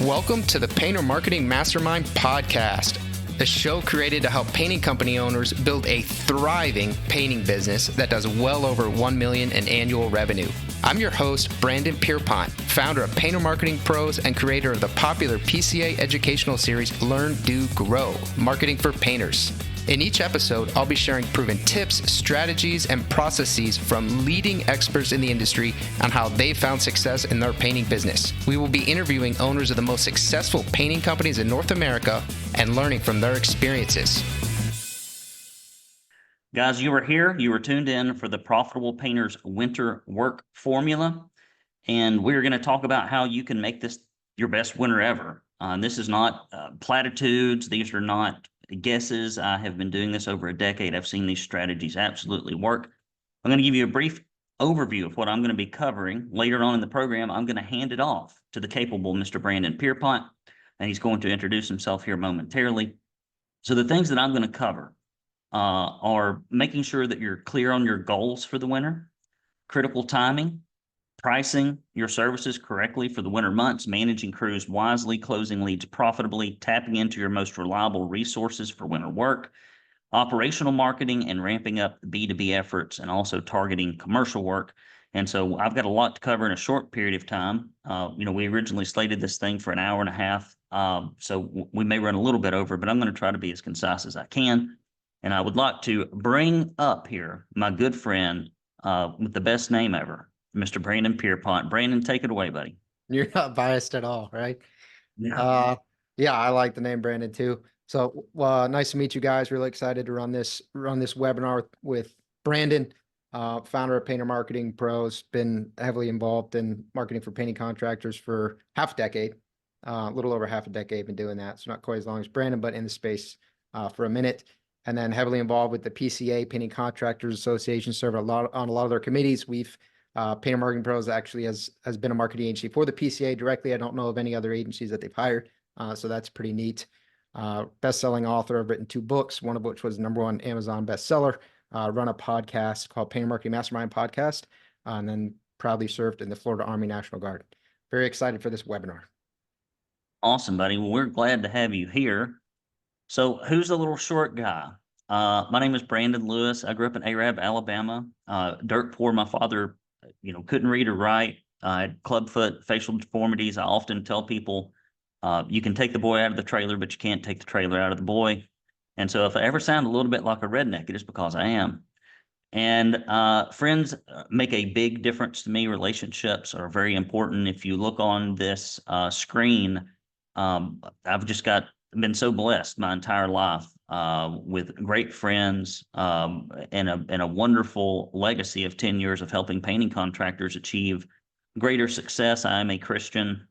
Welcome to the Painter Marketing Mastermind podcast, a show created to help painting company owners build a thriving painting business that does well over $1 million in annual revenue. I'm your host, Brandon Pierpont, founder of Painter Marketing Pros and creator of the popular PCA educational series Learn, Do, Grow, Marketing for Painters. In each episode, I'll be sharing proven tips, strategies, and processes from leading experts in the industry on how they found success in their painting business. We will be interviewing owners of the most successful painting companies in North America and learning from their experiences. Guys, you were here. You were tuned in for the Profitable Painters Winter Work Formula, and we're going to talk about how you can make this your best winter ever. This is not platitudes. These are not guesses. I have been doing this over a decade. I've seen these strategies absolutely work. I'm going to give you a brief overview of what I'm going to be covering. Later on in the program, I'm going to hand it off to the capable Mr. Brandon Pierpont, and he's going to introduce himself here momentarily. So the things that I'm going to cover are making sure that you're clear on your goals for the winter, critical timing, pricing your services correctly for the winter months, managing crews wisely, closing leads profitably, tapping into your most reliable resources for winter work, operational marketing, and ramping up B2B efforts, and also targeting commercial work. And so I've got a lot to cover in a short period of time. We originally slated this thing for an hour and a half, so we may run a little bit over, but I'm going to try to be as concise as I can. And I would like to bring up here my good friend with the best name ever, Mr. Brandon Pierpont. Brandon, take it away, buddy. You're not biased at all, right? Yeah. Yeah, I like the name Brandon too. So nice to meet you guys. Really excited to run this webinar with Brandon, founder of Painter Marketing Pros. Been heavily involved in marketing for painting contractors for half a decade, a little over half a decade. Been doing that, so not quite as long as Brandon, but in the space for a minute. And then heavily involved with the PCA, Painting Contractors Association, served on a lot of their committees. We've Painter Marketing Pros actually has been a marketing agency for the PCA directly. I don't know of any other agencies that they've hired, so that's pretty neat. Best-selling author. I've written 2 books, one of which was #1 Amazon bestseller. Run a podcast called Painter Marketing Mastermind Podcast, and then proudly served in the Florida Army National Guard. Very excited for this webinar. Awesome, buddy. Well, we're glad to have you here. So who's the little short guy? My name is Brandon Lewis. I grew up in Arab, Alabama. Dirt poor. My father, couldn't read or write. I had clubfoot, facial deformities. I often tell people, you can take the boy out of the trailer, but you can't take the trailer out of the boy. And so if I ever sound a little bit like a redneck, it is because I am. And friends make a big difference to me. Relationships are very important. If you look on this screen, I've just been so blessed my entire life with great friends and a wonderful legacy of 10 years of helping painting contractors achieve greater success. I am a Christian.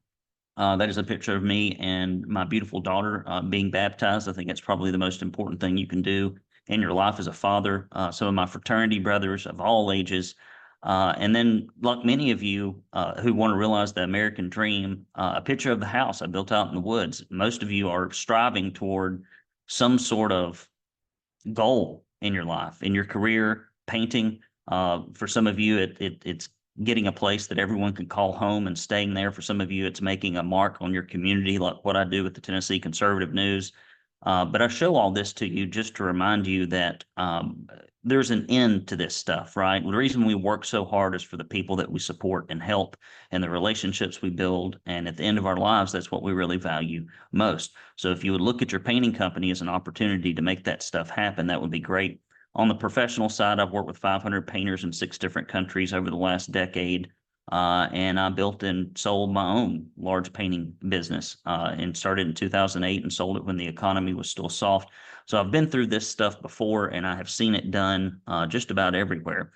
That is a picture of me and my beautiful daughter being baptized. I think it's probably the most important thing you can do in your life as a father. Some of my fraternity brothers of all ages. And then, like many of you who want to realize the American dream, a picture of the house I built out in the woods. Most of you are striving toward some sort of goal in your life, in your career, painting. For some of you, it's getting a place that everyone can call home and staying there. For some of you, it's making a mark on your community, like what I do with the Tennessee Conservative News. But I show all this to you just to remind you that there's an end to this stuff, right? The reason we work so hard is for the people that we support and help and the relationships we build. And at the end of our lives, that's what we really value most. So if you would look at your painting company as an opportunity to make that stuff happen, that would be great. On the professional side, I've worked with 500 painters in 6 different countries over the last decade. And I built and sold my own large painting business and started in 2008 and sold it when the economy was still soft. So I've been through this stuff before, and I have seen it done just about everywhere.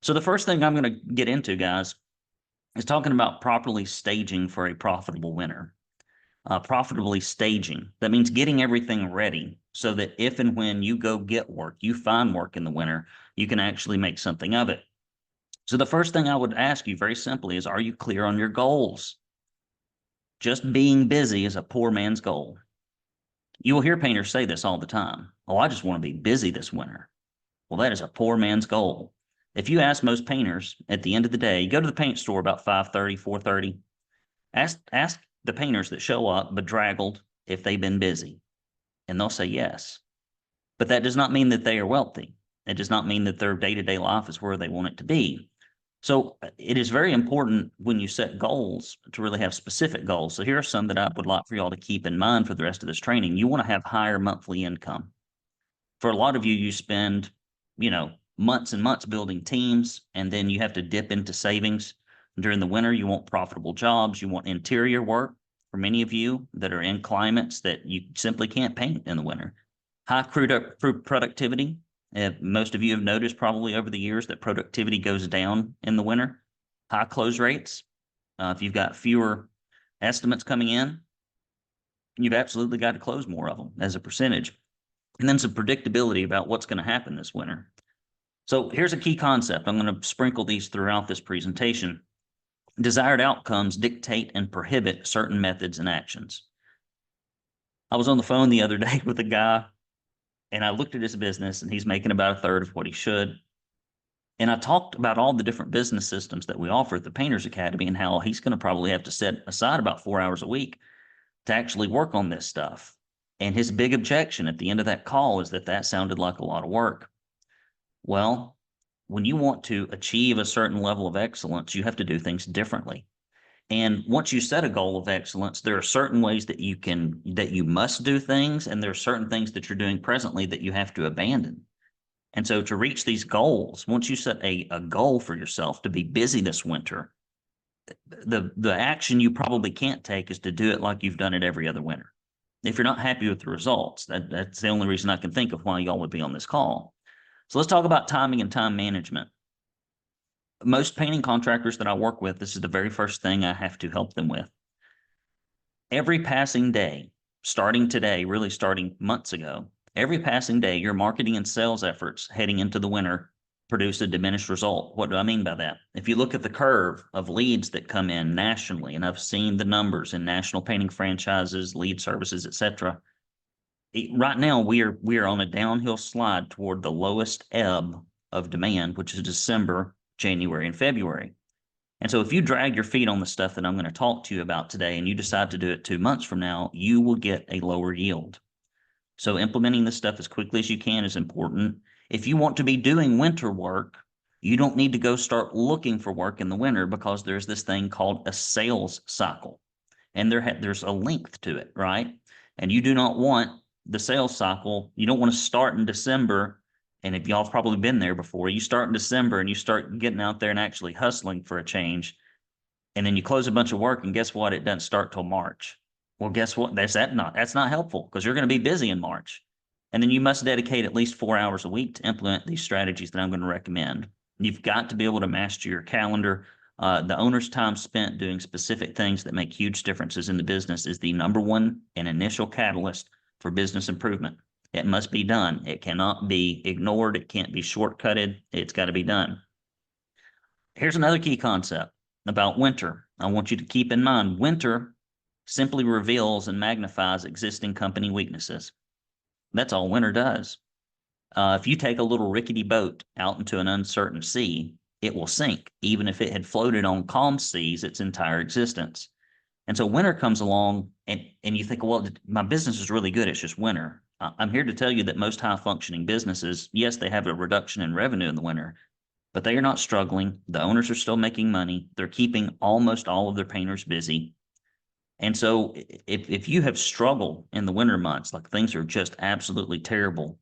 So the first thing I'm going to get into, guys, is talking about properly staging for a profitable winter. Profitably staging. That means getting everything ready so that if and when you go get work, you find work in the winter, you can actually make something of it. So the first thing I would ask you very simply is, are you clear on your goals? Just being busy is a poor man's goal. You will hear painters say this all the time. Oh, I just want to be busy this winter. Well, that is a poor man's goal. If you ask most painters at the end of the day, you go to the paint store about 5:30, 4:30, ask the painters that show up bedraggled if they've been busy, and they'll say yes. But that does not mean that they are wealthy. It does not mean that their day-to-day life is where they want it to be. So it is very important when you set goals to really have specific goals. So here are some that I would like for y'all to keep in mind for the rest of this training. You want to have higher monthly income. For a lot of you, you spend, months and months building teams, and then you have to dip into savings. During the winter, you want profitable jobs. You want interior work for many of you that are in climates that you simply can't paint in the winter. High crew productivity. Most of you have noticed probably over the years that productivity goes down in the winter. High close rates. If you've got fewer estimates coming in, you've absolutely got to close more of them as a percentage. And then some predictability about what's going to happen this winter. So here's a key concept. I'm going to sprinkle these throughout this presentation. Desired outcomes dictate and prohibit certain methods and actions. I was on the phone the other day with a guy, and I looked at his business, and he's making about a third of what he should. And I talked about all the different business systems that we offer at the Painters Academy and how he's going to probably have to set aside about 4 hours a week to actually work on this stuff. And his big objection at the end of that call is that sounded like a lot of work. Well, when you want to achieve a certain level of excellence, you have to do things differently. And once you set a goal of excellence, there are certain ways that you must do things, and there are certain things that you're doing presently that you have to abandon. And so to reach these goals, once you set a goal for yourself to be busy this winter, the action you probably can't take is to do it like you've done it every other winter. If you're not happy with the results, that's the only reason I can think of why y'all would be on this call. So let's talk about timing and time management. Most painting contractors that I work with, this is the very first thing I have to help them with. Every passing day, starting today, really starting months ago, every passing day, your marketing and sales efforts heading into the winter produce a diminished result. What do I mean by that? If you look at the curve of leads that come in nationally, and I've seen the numbers in national painting franchises, lead services, etc. Right now, we are on a downhill slide toward the lowest ebb of demand, which is December, January, and February. And so if you drag your feet on the stuff that I'm going to talk to you about today, and you decide to do it 2 months from now, you will get a lower yield. So implementing this stuff as quickly as you can is important. If you want to be doing winter work, you don't need to go start looking for work in the winter, because there's this thing called a sales cycle. And there's a length to it, right? And you do not want the sales cycle. You don't want to start in December. And if y'all have probably been there before, you start in December and you start getting out there and actually hustling for a change. And then you close a bunch of work, and guess what? It doesn't start till March. Well, guess what? That's not helpful, because you're going to be busy in March. And then you must dedicate at least 4 hours a week to implement these strategies that I'm going to recommend. You've got to be able to master your calendar. The owner's time spent doing specific things that make huge differences in the business is the number one and initial catalyst for business improvement. It must be done. It cannot be ignored. It can't be shortcutted. It's got to be done. Here's another key concept about winter. I want you to keep in mind, winter simply reveals and magnifies existing company weaknesses. That's all winter does. If you take a little rickety boat out into an uncertain sea, it will sink, even if it had floated on calm seas its entire existence. And so winter comes along, and you think, well, my business is really good. It's just winter. I'm here to tell you that most high-functioning businesses, yes, they have a reduction in revenue in the winter, but they are not struggling. The owners are still making money. They're keeping almost all of their painters busy. And so if you have struggled in the winter months, like things are just absolutely terrible,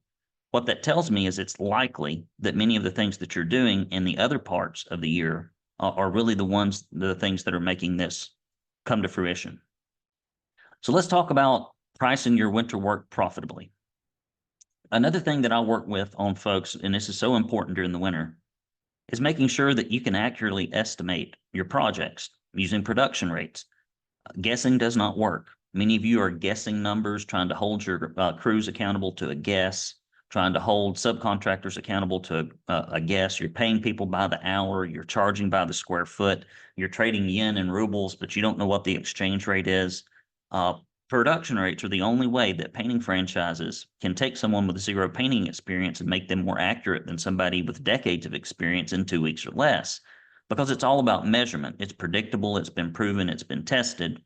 what that tells me is it's likely that many of the things that you're doing in the other parts of the year are really the things that are making this come to fruition. So let's talk about pricing your winter work profitably. Another thing that I work with on folks, and this is so important during the winter, is making sure that you can accurately estimate your projects using production rates. Guessing does not work. Many of you are guessing numbers, trying to hold your crews accountable to a guess, trying to hold subcontractors accountable to a guess. You're paying people by the hour. You're charging by the square foot. You're trading yen and rubles, but you don't know what the exchange rate is. Production rates are the only way that painting franchises can take someone with zero painting experience and make them more accurate than somebody with decades of experience in 2 weeks or less, because it's all about measurement. It's predictable. It's been proven. It's been tested.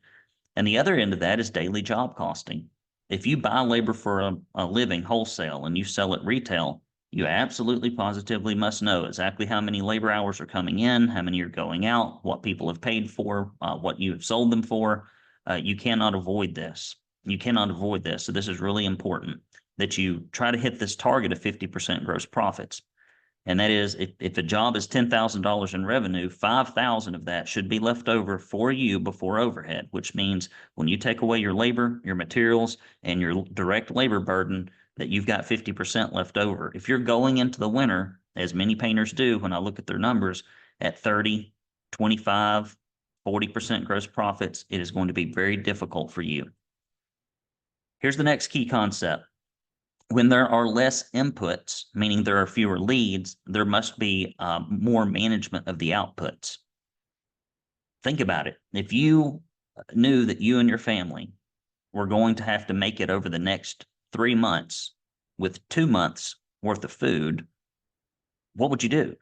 And the other end of that is daily job costing. If you buy labor for a living wholesale and you sell it retail, you absolutely positively must know exactly how many labor hours are coming in, how many are going out, what people have paid for, what you have sold them for. You cannot avoid this. You cannot avoid this. So this is really important that you try to hit this target of 50% gross profits. And that is, if a job is $10,000 in revenue, 5,000 of that should be left over for you before overhead, which means when you take away your labor, your materials, and your direct labor burden, that you've got 50% left over. If you're going into the winter, as many painters do when I look at their numbers, at 30, 25, 40% gross profits, it is going to be very difficult for you. Here's the next key concept. When there are less inputs, meaning there are fewer leads, there must be more management of the outputs. Think about it. If you knew that you and your family were going to have to make it over the next 3 months with 2 months worth of food, what would you do?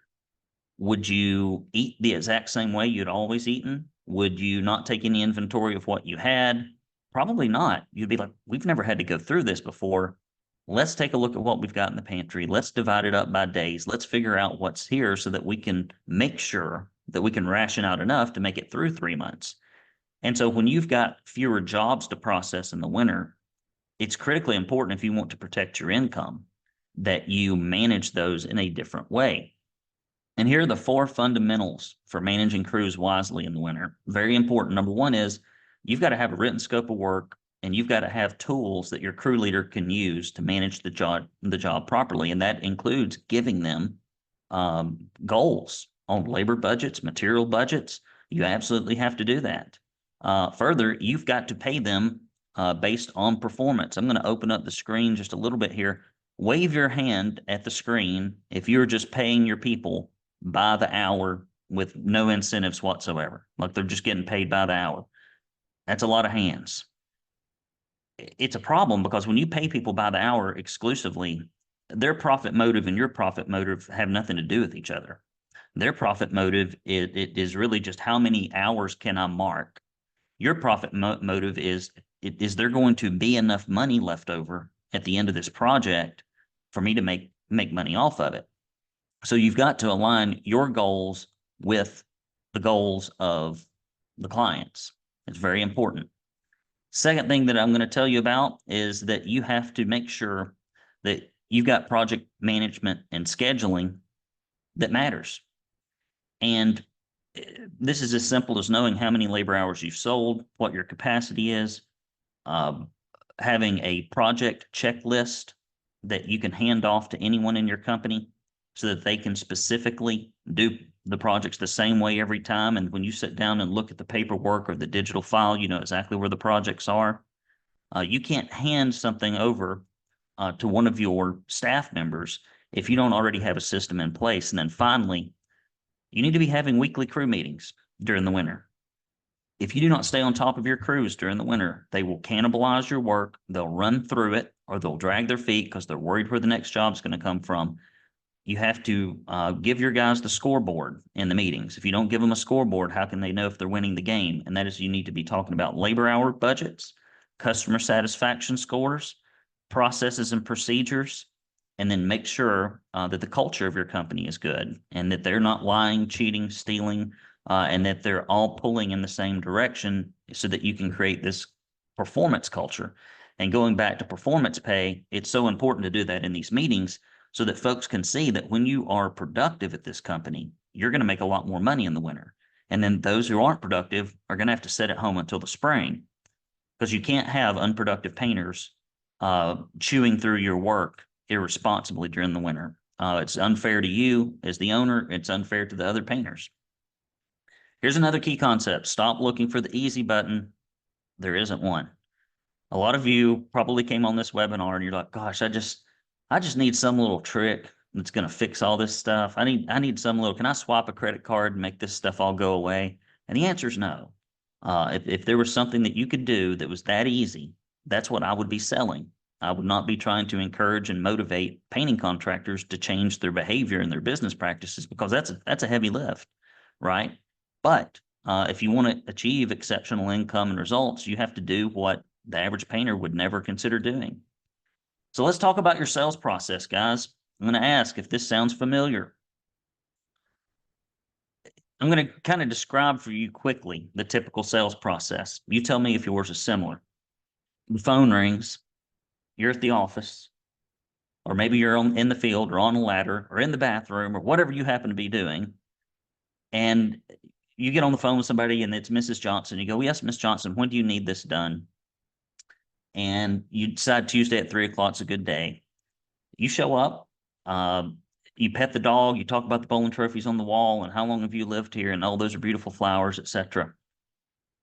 Would you eat the exact same way you'd always eaten? Would you not take any inventory of what you had? Probably not. You'd be like, we've never had to go through this before. Let's take a look at what we've got in the pantry. Let's divide it up by days. Let's figure out what's here so that we can make sure that we can ration out enough to make it through 3 months. And so when you've got fewer jobs to process in the winter, it's critically important, if you want to protect your income, that you manage those in a different way. And here are the 4 fundamentals for managing crews wisely in the winter. Very important. Number 1 is you've got to have a written scope of work, and you've got to have tools that your crew leader can use to manage the job properly. And that includes giving them goals on labor budgets, material budgets. You absolutely have to do that. Further, you've got to pay them based on performance. I'm going to open up the screen just a little bit here. Wave your hand at the screen if you're just paying your people by the hour with no incentives whatsoever. Like they're just getting paid by the hour. That's a lot of hands. It's a problem because when you pay people by the hour exclusively, their profit motive and your profit motive have nothing to do with each other. Their profit motive is really just how many hours can I mark. Your profit motive is there going to be enough money left over at the end of this project for me to make money off of it. So you've got to align your goals with the goals of the clients. It's very important. Second thing that I'm going to tell you about is that you have to make sure that you've got project management and scheduling that matters. And this is as simple as knowing how many labor hours you've sold, what your capacity is, having a project checklist that you can hand off to anyone in your company so that they can specifically do the projects the same way every time. And when you sit down and look at the paperwork or the digital file, you know exactly where the projects are. You can't hand something over to one of your staff members if you don't already have a system in place. And then finally, you need to be having weekly crew meetings during the winter. If you do not stay on top of your crews during the winter, they will cannibalize your work. They'll run through it, or they'll drag their feet because they're worried where the next job is going to come from. You have to give your guys the scoreboard in the meetings. If you don't give them a scoreboard, how can they know if they're winning the game? And that is, you need to be talking about labor hour budgets, customer satisfaction scores, processes and procedures, and then make sure that the culture of your company is good and that they're not lying, cheating, stealing, and that they're all pulling in the same direction so that you can create this performance culture. And going back to performance pay, it's so important to do that in these meetings so that folks can see that when you are productive at this company, you're going to make a lot more money in the winter. And then those who aren't productive are going to have to sit at home until the spring, because you can't have unproductive painters chewing through your work irresponsibly during the winter. It's unfair to you as the owner. It's unfair to the other painters. Here's another key concept. Stop looking for the easy button. There isn't one. A lot of you probably came on this webinar and you're like, gosh, I just need some little trick that's going to fix all this stuff. I need some little, can I swap a credit card and make this stuff all go away? And the answer is no. If there was something that you could do that was that easy, that's what I would be selling. I would not be trying to encourage and motivate painting contractors to change their behavior and their business practices, because that's a heavy lift, right? But If you want to achieve exceptional income and results, you have to do what the average painter would never consider doing. So let's talk about your sales process, guys. I'm going to ask if this sounds familiar. I'm going to kind of describe for you quickly the typical sales process. You tell me if yours is similar. The phone rings, you're at the office, or maybe you're in the field or on a ladder or in the bathroom or whatever you happen to be doing. And you get on the phone with somebody and it's Mrs. Johnson. You go, yes, Miss Johnson, when do you need this done? And you decide Tuesday at 3 o'clock is a good day. You show up, you pet the dog, you talk about the bowling trophies on the wall and how long have you lived here and oh, those are beautiful flowers, etc.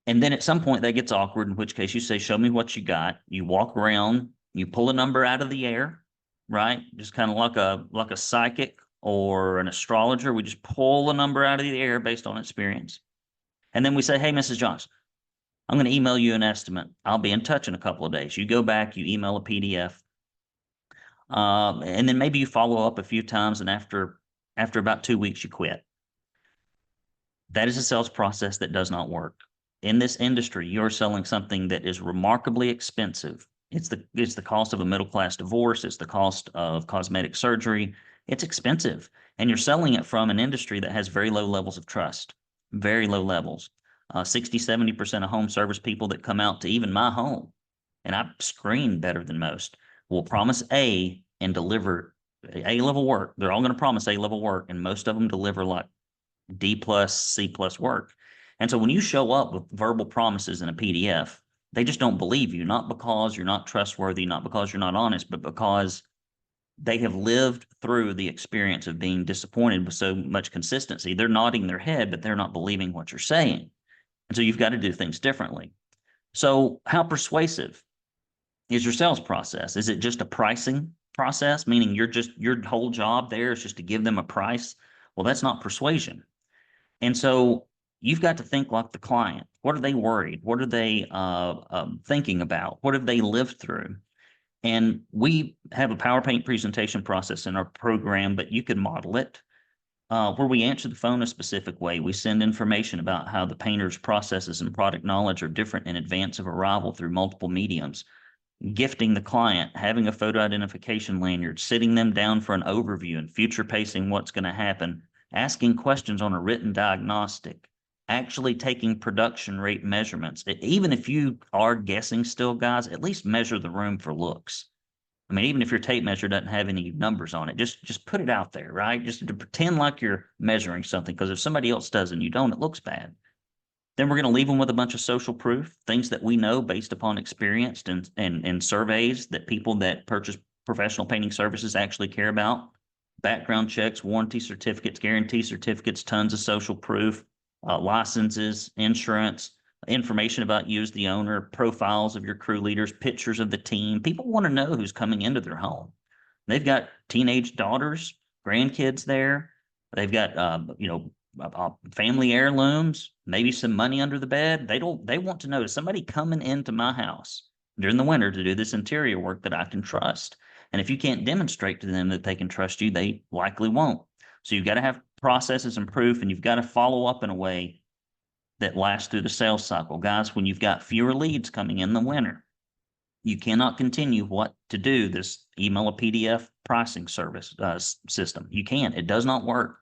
And then at some point that gets awkward, in which case you say, show me what you got. You walk around, you pull a number out of the air, right? Just kind of like a psychic or an astrologer. We just pull a number out of the air based on experience. And then we say, hey, Mrs. Johnson, I'm going to email you an estimate. I'll be in touch in a couple of days. You go back, you email a PDF. And then maybe you follow up a few times, and after about 2 weeks, you quit. That is a sales process that does not work. In this industry, you're selling something that is remarkably expensive. It's the cost of a middle-class divorce. It's the cost of cosmetic surgery. It's expensive. And you're selling it from an industry that has very low levels of trust, very low levels. 60, 70% of home service people that come out to even my home, and I screen better than most, will promise A and deliver A-level work. They're all going to promise A-level work, and most of them deliver like D plus, C plus work. And so when you show up with verbal promises in a PDF, they just don't believe you, not because you're not trustworthy, not because you're not honest, but because they have lived through the experience of being disappointed with so much consistency. They're nodding their head, but they're not believing what you're saying. And so you've got to do things differently. So how persuasive is your sales process? Is it just a pricing process, meaning your whole job there is just to give them a price? Well, that's not persuasion. And so you've got to think like the client. What are they worried? What are they thinking about? What have they lived through? And we have a PowerPoint presentation process in our program, but you can model it where we answer the phone a specific way. We send information about how the painter's processes and product knowledge are different in advance of arrival through multiple mediums. Gifting the client, having a photo identification lanyard, sitting them down for an overview and future pacing what's going to happen, asking questions on a written diagnostic, actually taking production rate measurements. Even if you are guessing still, guys, at least measure the room for looks. I mean, even if your tape measure doesn't have any numbers on it, just put it out there, right? Just to pretend like you're measuring something, because if somebody else does and you don't, it looks bad. Then we're going to leave them with a bunch of social proof, things that we know based upon experience and surveys that people that purchase professional painting services actually care about. Background checks, warranty certificates, guarantee certificates, tons of social proof, licenses, insurance, information about you as the owner, profiles of your crew leaders, pictures of the team. People want to know who's coming into their home. They've got teenage daughters, grandkids there. They've got, family heirlooms, maybe some money under the bed. They want to know, is somebody coming into my house during the winter to do this interior work that I can trust? And if you can't demonstrate to them that they can trust you, they likely won't. So you've got to have processes and proof, and you've got to follow up in a way that lasts through the sales cycle. Guys, when you've got fewer leads coming in the winter, you cannot continue to do this email a PDF pricing service system. You can't. It does not work.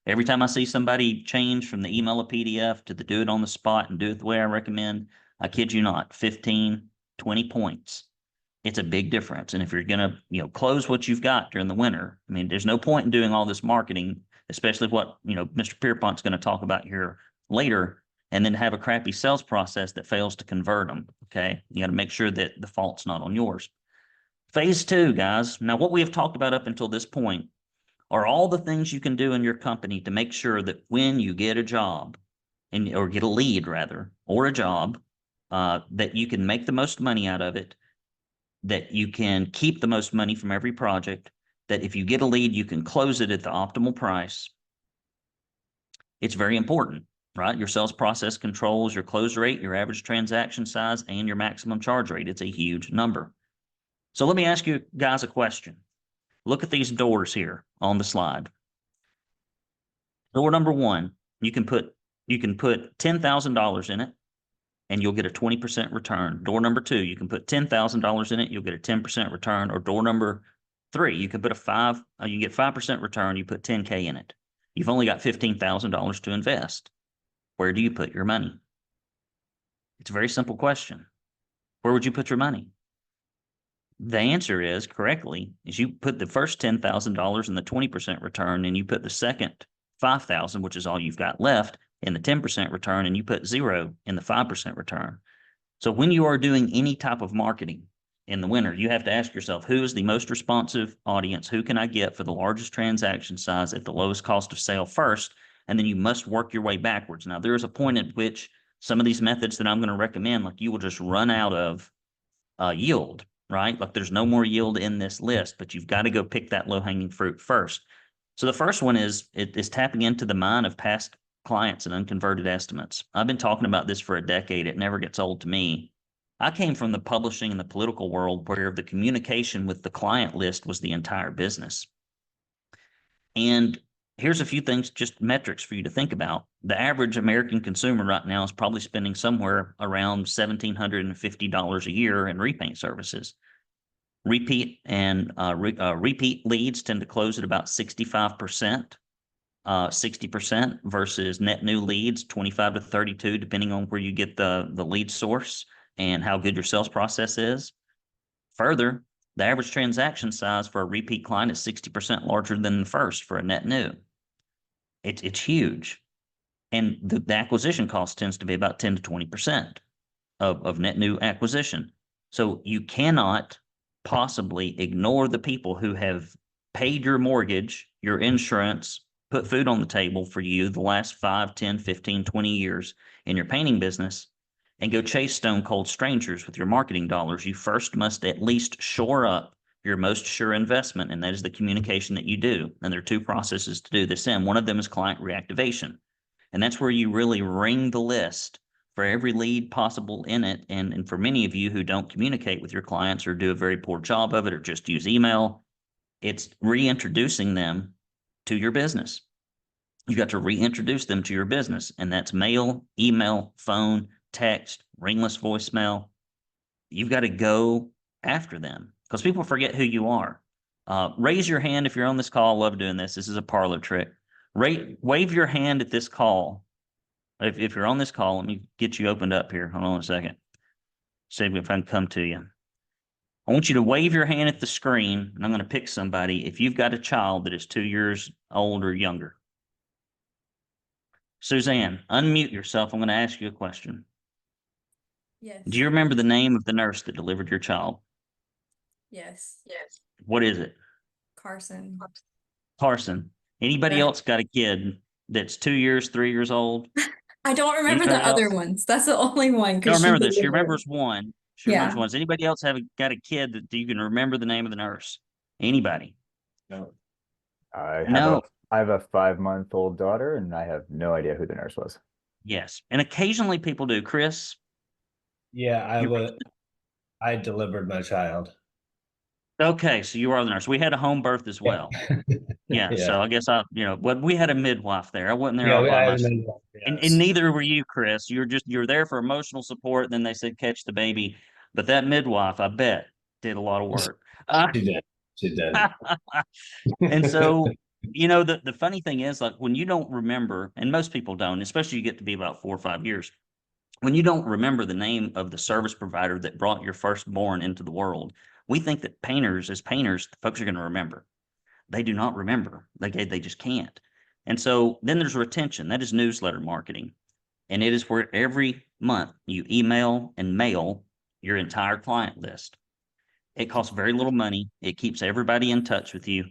Every time I see somebody change from the email a PDF to the do it on the spot and do it the way I recommend, I kid you not, 15, 20 points. It's a big difference. And if you're going to, close what you've got during the winter, I mean, there's no point in doing all this marketing, especially what, Mr. Pierpont's going to talk about here later, and then have a crappy sales process that fails to convert them. Okay. You got to make sure that the fault's not on yours. Phase 2, guys. Now, what we have talked about up until this point are all the things you can do in your company to make sure that when you get a job or get a lead rather, or a job, that you can make the most money out of it, that you can keep the most money from every project, that if you get a lead, you can close it at the optimal price. It's very important, right? Your sales process controls your close rate, your average transaction size, and your maximum charge rate. It's a huge number. So let me ask you guys a question. Look at these doors here on the slide. Door number 1, you can put you can put $10,000 in it and you'll get a 20% return. Door number 2, you can put $10,000 in it, you'll get a 10% return. Or door number 3, you can put you get 5% return, you put 10K in it. You've only got $15,000 to invest. Where do you put your money? It's a very simple question. Where would you put your money? The answer is correctly is you put the first $10,000 in the 20% return, and you put the second $5,000, which is all you've got left, in the 10% return, and you put 0 in the 5% return. So when you are doing any type of marketing in the winter, you have to ask yourself, who is the most responsive audience? Who can I get for the largest transaction size at the lowest cost of sale first? And then you must work your way backwards. Now, there is a point at which some of these methods that I'm going to recommend, like you will just run out of yield, right? Like there's no more yield in this list, but you've got to go pick that low-hanging fruit first. So the first one is tapping into the mind of past clients and unconverted estimates. I've been talking about this for a decade. It never gets old to me. I came from the publishing and the political world where the communication with the client list was the entire business. And here's a few things, just metrics for you to think about. The average American consumer right now is probably spending somewhere around $1,750 a year in repaint services. Repeat leads tend to close at about 65%. 60% versus net new leads, 25 to 32, depending on where you get the lead source and how good your sales process is. Further, the average transaction size for a repeat client is 60% larger than the first for a net new. It's huge. And the acquisition cost tends to be about 10 to 20% of net new acquisition. So you cannot possibly ignore the people who have paid your mortgage, your insurance, put food on the table for you the last 5, 10, 15, 20 years in your painting business and go chase stone cold strangers with your marketing dollars. You first must at least shore up your most sure investment, and that is the communication that you do. And there are 2 processes to do this in. One of them is client reactivation. And that's where you really ring the list for every lead possible in it. And for many of you who don't communicate with your clients or do a very poor job of it or just use email, it's reintroducing them to your business. You got to reintroduce them to your business, and that's mail, email, phone, text, ringless voicemail. You've got to go after them because people forget who you are. Raise your hand if you're on this call. I love doing this. This is a parlor trick. Wave your hand at this call. If you're on this call, let me get you opened up here. Hold on a second. See if I can come to you. I want you to wave your hand at the screen, and I'm going to pick somebody if you've got a child that is 2 years old or younger. Suzanne, unmute yourself. I'm going to ask you a question. Yes. Do you remember the name of the nurse that delivered your child? Yes. What is it? Carson. Carson. Anybody Yeah. else got a kid that's 2 years, 3 years old? I don't remember the Anybody other else? ones. That's the only one. Don't remember this. She delivered. remembers one. She remembers Yeah. one. Does anybody else got a kid that you can remember the name of the nurse? Anybody? No. No. I have a 5-month-old daughter, and I have no idea who the nurse was. Yes. And occasionally people do. Chris? Yeah, I delivered my child. Okay, so you are the nurse. We had a home birth as well. Yeah, so I guess we had a midwife there. I wasn't there all by myself. And neither were you, Chris. You're there for emotional support. Then they said catch the baby, but that midwife, I bet, did a lot of work. She did. And so, the funny thing is, like when you don't remember, and most people don't, especially you get to be about 4 or 5 years, when you don't remember the name of the service provider that brought your firstborn into the world, we think that as painters, folks are going to remember. They do not remember. They just can't. And so then there's retention. That is newsletter marketing. And it is where every month you email and mail your entire client list. It costs very little money. It keeps everybody in touch with you.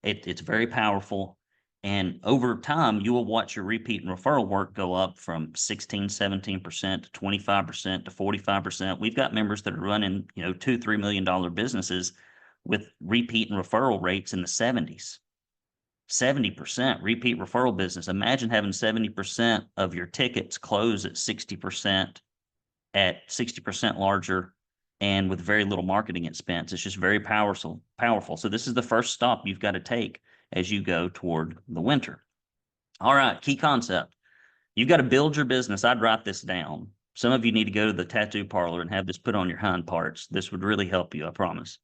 It's very powerful. And over time, you will watch your repeat and referral work go up from 16, 17% to 25% to 45%. We've got members that are running, $2-3 million businesses with repeat and referral rates in the 70s. 70% repeat referral business. Imagine having 70% of your tickets close at 60% larger and with very little marketing expense. It's just very powerful. So this is the first stop you've got to take as you go toward the winter. All right, key concept. You've got to build your business. I'd write this down. Some of you need to go to the tattoo parlor and have this put on your hind parts. This would really help you, I promise.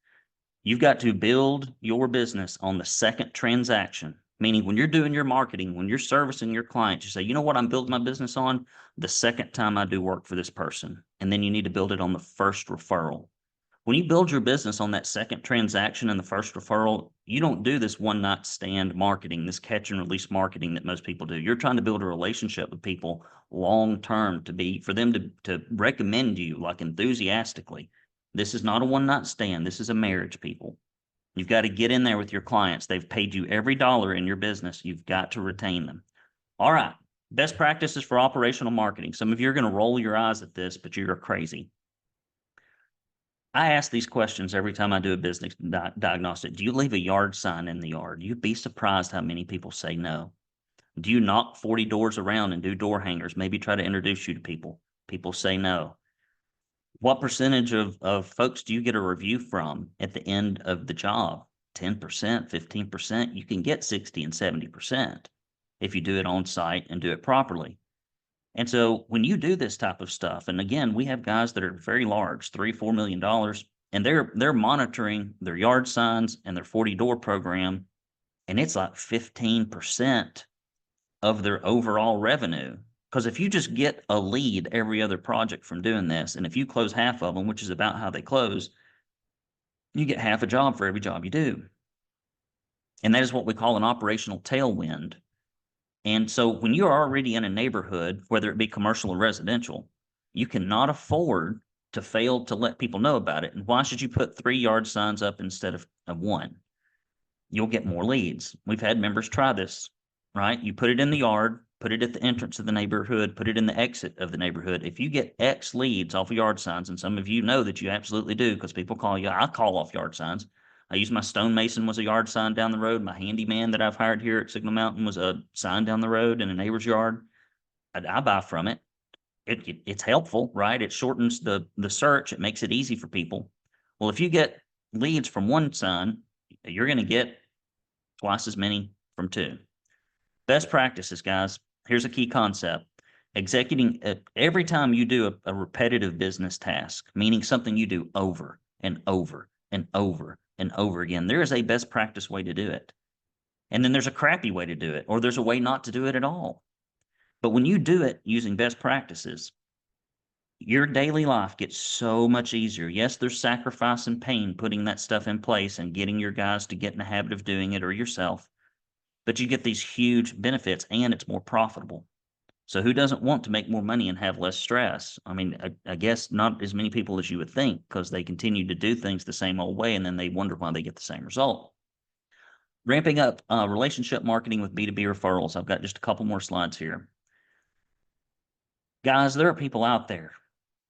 You've got to build your business on the second transaction, meaning when you're doing your marketing, when you're servicing your clients, you say, you know what I'm building my business on? The second time I do work for this person. And then you need to build it on the first referral. When you build your business on that second transaction and the first referral, you don't do this one night stand marketing, this catch and release marketing that most people do. You're trying to build a relationship with people long term for them to recommend you like enthusiastically. This is not a one night stand. This is a marriage, people. You've got to get in there with your clients. They've paid you every dollar in your business. You've got to retain them. All right. Best practices for operational marketing. Some of you are going to roll your eyes at this, but you're crazy. I ask these questions every time I do a business diagnostic. Do you leave a yard sign in the yard? You'd be surprised how many people say no. Do you knock 40 doors around and do door hangers? Maybe try to introduce you to people. People say no. What percentage of folks do you get a review from at the end of the job? 10%, 15%? You can get 60 and 70% if you do it on site and do it properly. And so when you do this type of stuff, and again, we have guys that are very large, $3-4 million, and they're monitoring their yard signs and their 40 door program, and it's like 15% of their overall revenue. Because if you just get a lead every other project from doing this, and if you close half of them, which is about how they close, you get half a job for every job you do. And that is what we call an operational tailwind. And so when you're already in a neighborhood, whether it be commercial or residential, you cannot afford to fail to let people know about it. And why should you put 3 yard signs up instead of 1? You'll get more leads. We've had members try this, right? You put it in the yard, put it at the entrance of the neighborhood, put it in the exit of the neighborhood. If you get X leads off of yard signs, and some of you know that you absolutely do because people call you, I call off yard signs. I use my stonemason was a yard sign down the road. My handyman that I've hired here at Signal Mountain was a sign down the road in a neighbor's yard. I buy from it. It's helpful, right? It shortens the search. It makes it easy for people. Well, if you get leads from 1 sign, you're going to get twice as many from 2. Best practices, guys. Here's a key concept. Executing every time you do a repetitive business task, meaning something you do over and over and over and over again, there is a best practice way to do it. And then there's a crappy way to do it, or there's a way not to do it at all. But when you do it using best practices, your daily life gets so much easier. Yes, there's sacrifice and pain putting that stuff in place and getting your guys to get in the habit of doing it or yourself, but you get these huge benefits and it's more profitable. So who doesn't want to make more money and have less stress? I mean, I guess not as many people as you would think because they continue to do things the same old way and then they wonder why they get the same result. Ramping up relationship marketing with B2B referrals. I've got just a couple more slides here. Guys, there are people out there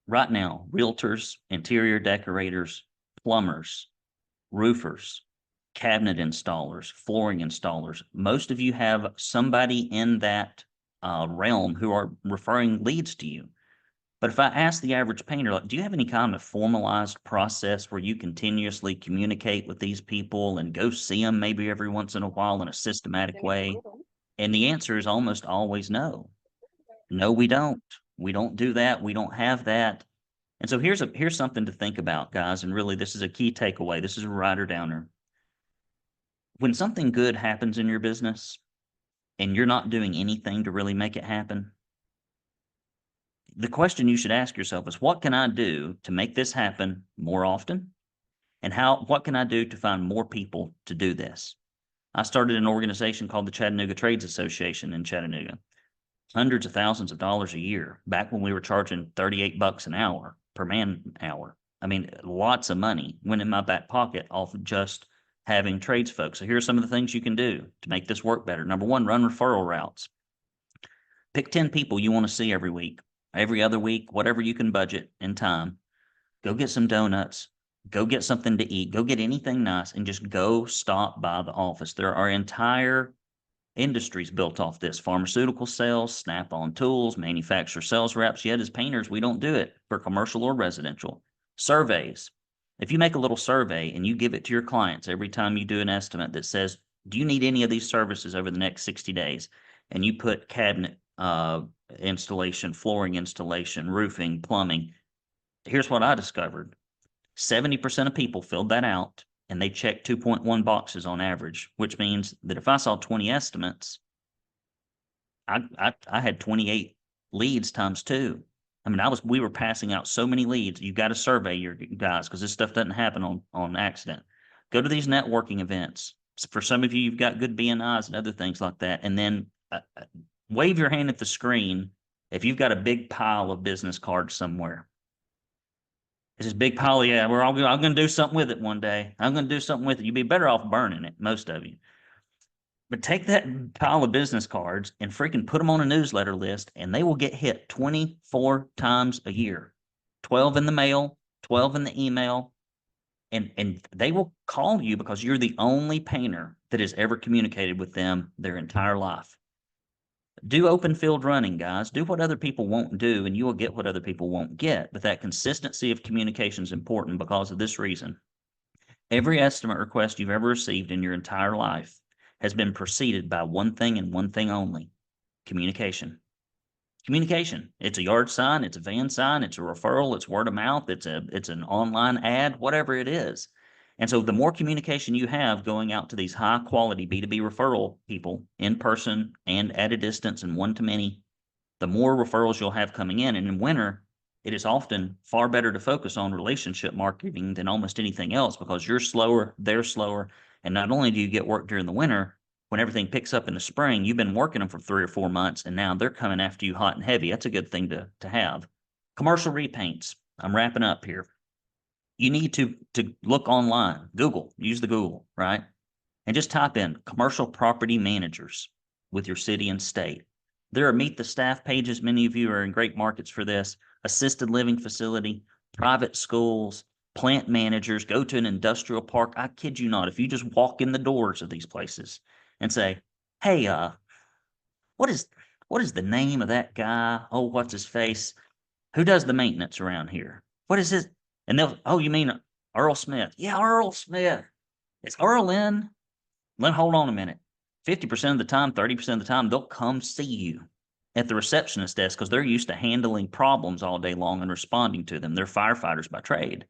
right now, realtors, interior decorators, plumbers, roofers, cabinet installers, flooring installers. Most of you have somebody in that realm who are referring leads to you. But if I ask the average painter, like, do you have any kind of formalized process where you continuously communicate with these people and go see them maybe every once in a while in a systematic way? And the answer is almost always no. No, we don't. We don't do that. We don't have that. And so here's something to think about, guys. And really, this is a key takeaway. This is a writer downer. When something good happens in your business and you're not doing anything to really make it happen, the question you should ask yourself is, what can I do to make this happen more often? And what can I do to find more people to do this? I started an organization called the Chattanooga Trades Association in Chattanooga. Hundreds of thousands of dollars a year, back when we were charging $38 an hour per man hour. I mean, lots of money went in my back pocket off of just having trades folks. So here are some of the things you can do to make this work better. Number 1, run referral routes. Pick 10 people you want to see every week, every other week, whatever you can budget in time. Go get some donuts, go get something to eat, go get anything nice, and just go stop by the office. There are entire industries built off this. Pharmaceutical sales, Snap-on tools, manufacturer sales reps. Yet as painters, we don't do it for commercial or residential. Surveys. If you make a little survey and you give it to your clients every time you do an estimate that says, do you need any of these services over the next 60 days? And you put cabinet installation, flooring installation, roofing, plumbing. Here's what I discovered. 70% of people filled that out and they checked 2.1 boxes on average, which means that if I saw 20 estimates, I had 28 leads times 2. I mean, we were passing out so many leads. You got to survey your guys because this stuff doesn't happen on accident. Go to these networking events. For some of you, you've got good BNIs and other things like that. And then wave your hand at the screen if you've got a big pile of business cards somewhere. It's this big pile. Yeah, I'm going to do something with it one day. I'm going to do something with it. You'd be better off burning it, most of you. But take that pile of business cards and freaking put them on a newsletter list, and they will get hit 24 times a year. 12 in the mail, 12 in the email, and they will call you because you're the only painter that has ever communicated with them their entire life. Do open field running, guys. Do what other people won't do, and you will get what other people won't get. But that consistency of communication is important because of this reason. Every estimate request you've ever received in your entire life has been preceded by one thing and one thing only: communication. Communication. It's a yard sign, it's a van sign, it's a referral, it's word of mouth, it's an online ad, whatever it is. And so the more communication you have going out to these high quality B2B referral people in person and at a distance and one-to-many, the more referrals you'll have coming in. And in winter, it is often far better to focus on relationship marketing than almost anything else because you're slower, they're slower. And not only do you get work during the winter, when everything picks up in the spring, you've been working them for 3 or 4 months, and now they're coming after you hot and heavy. That's a good thing to have. Commercial repaints. I'm wrapping up here. You need to look online, Google, use the Google, right? And just type in commercial property managers with your city and state. There are meet the staff pages. Many of you are in great markets for this. Assisted living facility, private schools, plant managers, go to an industrial park. I kid you not, if you just walk in the doors of these places and say, hey, what is the name of that guy? Oh, what's his face? Who does the maintenance around here? What is his? And they'll, oh, you mean Earl Smith? Yeah, Earl Smith. Is Earl in? Hold on a minute. 50% of the time, 30% of the time, they'll come see you at the receptionist desk because they're used to handling problems all day long and responding to them. They're firefighters by trade.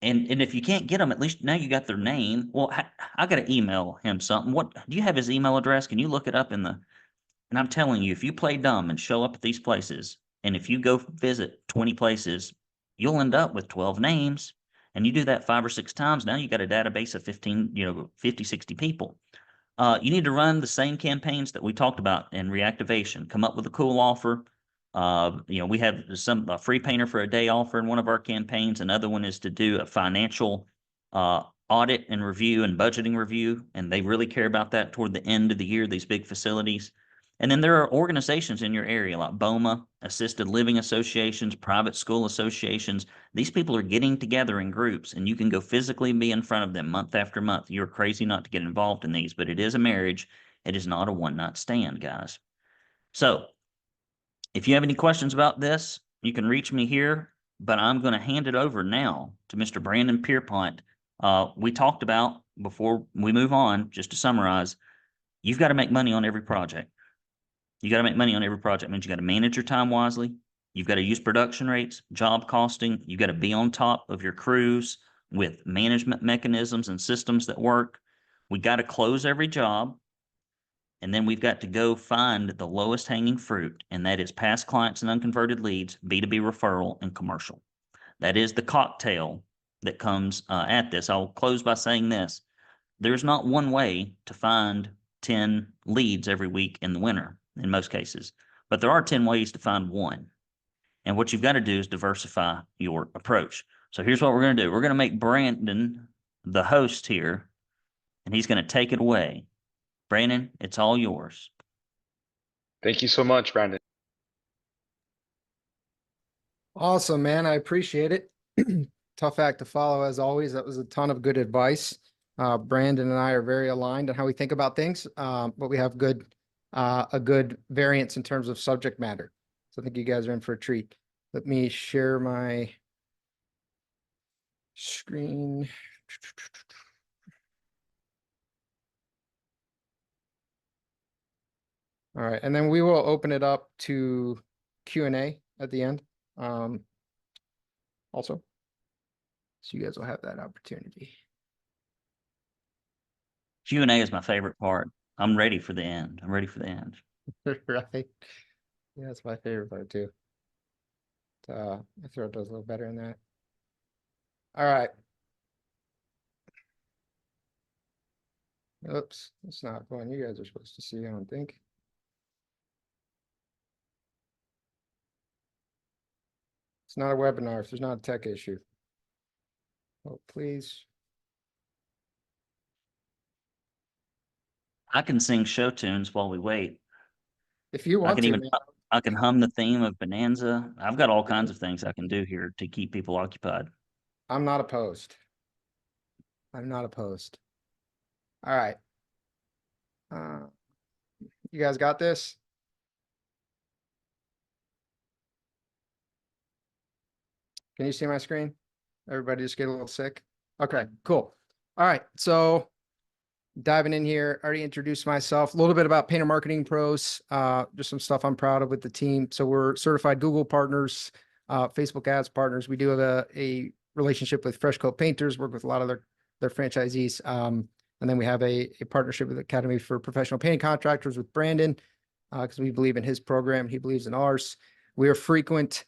And if you can't get them, at least now you got their name. Well, I got to email him something. What do you have his email address? Can you look it up in the? And I'm telling you, if you play dumb and show up at these places, and if you go visit 20 places, you'll end up with 12 names. And you do that 5 or 6 times, now you got a database of 15, 50, 60 people. You need to run the same campaigns that we talked about in reactivation. Come up with a cool offer. We have a free painter for a day offer in one of our campaigns. Another one is to do a financial audit and review and budgeting review, and they really care about that toward the end of the year, these big facilities. And then there are organizations in your area like BOMA, assisted living associations, private school associations. These people are getting together in groups, and you can go physically be in front of them month after month. You're crazy not to get involved in these, but it is a marriage. It is not a one-night stand, guys. So if you have any questions about this, you can reach me here, but I'm going to hand it over now to Mr. Brandon Pierpont. We talked about, before we move on, just to summarize, you've got to make money on every project. You got to make money on every project. It means you got to manage your time wisely. You've got to use production rates, job costing. You got to be on top of your crews with management mechanisms and systems that work. We got to close every job. And then we've got to go find the lowest hanging fruit, and that is past clients and unconverted leads, B2B referral, and commercial. That is the cocktail that comes at this. I'll close by saying this. There's not one way to find 10 leads every week in the winter, in most cases, but there are 10 ways to find one. And what you've got to do is diversify your approach. So here's what we're going to do. We're going to make Brandon the host here, and he's going to take it away. Brandon, it's all yours. Thank you so much, Brandon. Awesome, man. I appreciate it. Tough act to follow as always. That was a ton of good advice. Brandon and I are very aligned on how we think about things, but we have a good variance in terms of subject matter. So I think you guys are in for a treat. Let me share my screen. All right, and then we will open it up to Q&A at the end. Also, so you guys will have that opportunity. Q&A is my favorite part. I'm ready for the end. I'm ready for the end. Right. Yeah, that's my favorite part too. My throat does a little better in that. All right. Oops, it's not one you guys are supposed to see, I don't think. It's not a webinar if there's not a tech issue. Oh, please. I can sing show tunes while we wait. If you I want can to, even man. I can hum the theme of Bonanza. I've got all kinds of things I can do here to keep people occupied. I'm not opposed. I'm not opposed. All right. You guys got this? Can you see my screen? Everybody just get a little sick? Okay, cool. All right, so diving in here, already introduced myself, a little bit about Painter Marketing Pros, just some stuff I'm proud of with the team. So we're certified Google partners, Facebook ads partners. We do have a relationship with Fresh Coat Painters, work with a lot of their franchisees. And then we have a partnership with Academy for Professional Painting Contractors with Brandon, because we believe in his program. He believes in ours. We are frequent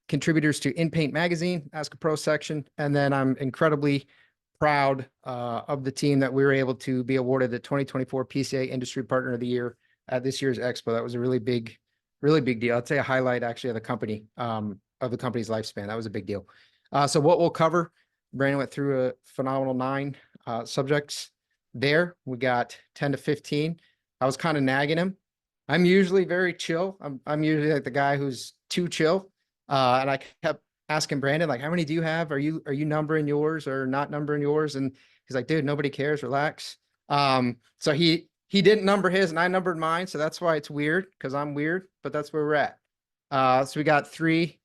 contributors to In Paint Magazine, Ask a Pro section. And then I'm incredibly proud of the team that we were able to be awarded the 2024 PCA Industry Partner of the Year at this year's Expo. That was a really big deal. I'd say a highlight actually of the company, of the company's lifespan. That was a big deal. So what we'll cover, Brandon went through a phenomenal 9 subjects there. We got 10 to 15. I was kind of nagging him. I'm usually very chill. I'm usually like the guy who's too chill. And I kept asking Brandon, like, how many do you have? Are you numbering yours or not numbering yours? And he's like, dude, nobody cares. Relax. So he didn't number his and I numbered mine. So that's why it's weird, because I'm weird, but that's where we're at. So we got three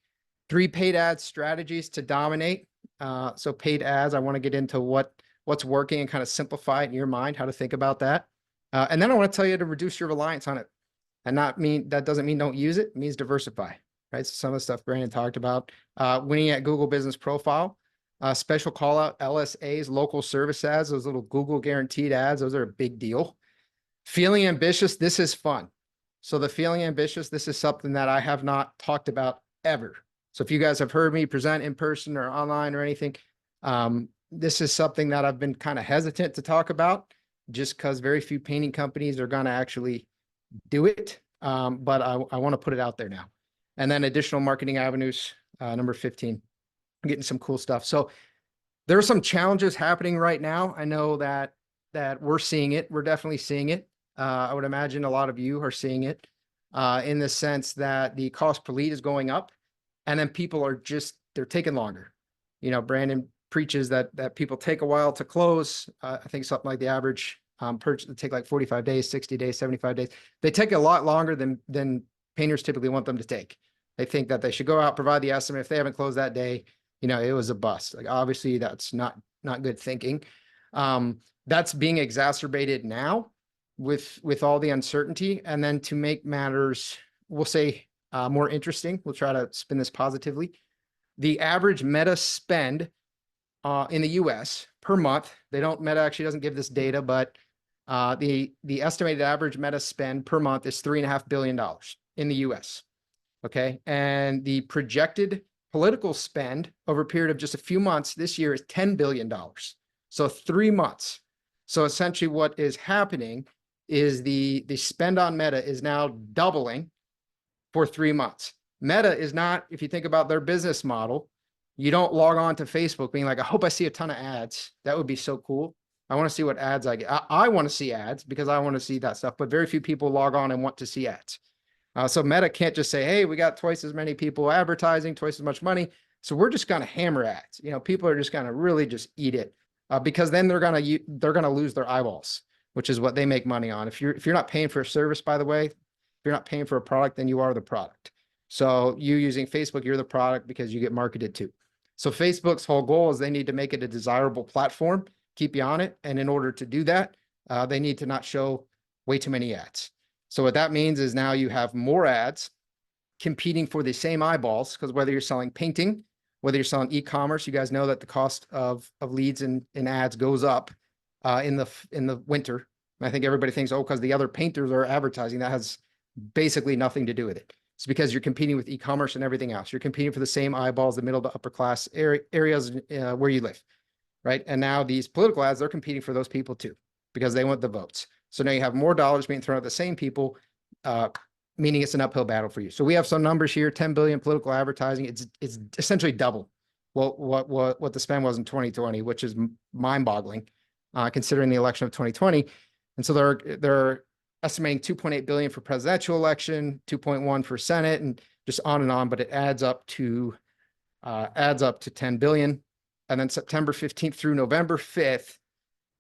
paid ad strategies to dominate. So paid ads, I want to get into what's working and kind of simplify it in your mind, how to think about that. And then I want to tell you to reduce your reliance on it. And that doesn't mean don't use it. It means diversify, right? So some of the stuff Brandon talked about, winning at Google Business Profile, special call out LSAs, local service ads, those little Google guaranteed ads, those are a big deal. Feeling ambitious, this is fun. So the feeling ambitious, this is something that I have not talked about ever. So if you guys have heard me present in person or online or anything, this is something that I've been kind of hesitant to talk about just because very few painting companies are going to actually do it. But I want to put it out there now. And then additional marketing avenues, number 15, I'm getting some cool stuff. So there are some challenges happening right now. I know that we're seeing it. We're definitely seeing it. I would imagine a lot of you are seeing it in the sense that the cost per lead is going up, and then people are they're taking longer. You know, Brandon preaches that people take a while to close. I think something like the average purchase take like 45 days, 60 days, 75 days. They take a lot longer than painters typically want them to take. They think that they should go out, provide the estimate. If they haven't closed that day, you know, it was a bust. Like, obviously that's not good thinking. That's being exacerbated now with all the uncertainty. And then to make matters, we'll say more interesting, we'll try to spin this positively. The average Meta spend in the US per month, Meta actually doesn't give this data, but the estimated average Meta spend per month is $3.5 billion in the US. Okay. And the projected political spend over a period of just a few months this year is $10 billion. So 3 months. So essentially what is happening is the spend on Meta is now doubling for 3 months. Meta is not, if you think about their business model, you don't log on to Facebook being like, I hope I see a ton of ads. That would be so cool. I want to see what ads I get. I want to see ads because I want to see that stuff, but very few people log on and want to see ads. So Meta can't just say, hey, we got twice as many people advertising, twice as much money. So we're just going to hammer ads. You know, people are just going to really just eat it because then they're going to lose their eyeballs, which is what they make money on. If you're not paying for a service, by the way, if you're not paying for a product, then you are the product. So you using Facebook, you're the product because you get marketed to. So Facebook's whole goal is they need to make it a desirable platform, keep you on it. And in order to do that, they need to not show way too many ads. So what that means is now you have more ads competing for the same eyeballs, because whether you're selling painting, whether you're selling e-commerce, you guys know that the cost of leads and ads goes up in the winter. And I think everybody thinks, oh, because the other painters are advertising. That has basically nothing to do with it. It's because you're competing with e-commerce and everything else. You're competing for the same eyeballs, the middle to upper class areas where you live, right? And now these political ads, they're competing for those people too, because they want the votes. So now you have more dollars being thrown at the same people, meaning it's an uphill battle for you. So we have some numbers here: 10 billion political advertising. It's essentially double what the spend was in 2020, which is mind-boggling, considering the election of 2020. And so they're estimating 2.8 billion for presidential election, 2.1 for Senate, and just on and on. But it adds up to 10 billion. And then September 15th through November 5th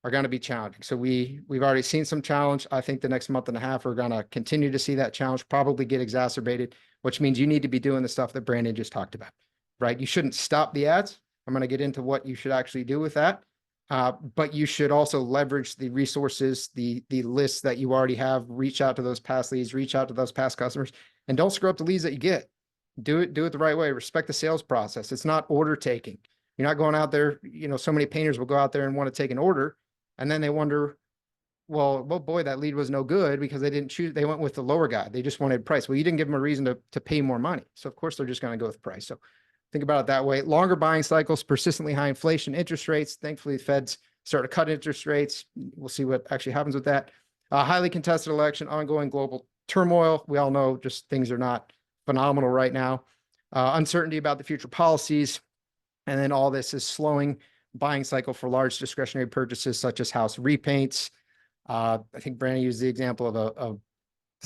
are going to be challenging. So we've already seen some challenge. I think the next month and a half, we're going to continue to see that challenge probably get exacerbated, which means you need to be doing the stuff that Brandon just talked about, right? You shouldn't stop the ads. I'm going to get into what you should actually do with that. But you should also leverage the resources, the lists that you already have, reach out to those past leads, reach out to those past customers, and don't screw up the leads that you get. Do it the right way. Respect the sales process. It's not order taking. You're not going out there, so many painters will go out there and want to take an order, and then they wonder, well, boy, that lead was no good because they went with the lower guy. They just wanted price. Well, you didn't give them a reason to pay more money. So of course they're just going to go with price. So think about it that way. Longer buying cycles, persistently high inflation, interest rates. Thankfully, the Fed's start to cut interest rates. We'll see what actually happens with that. Highly contested election, ongoing global turmoil. We all know just things are not phenomenal right now. Uncertainty about the future policies. And then all this is slowing buying cycle for large discretionary purchases such as house repaints. I think Brandon used the example of a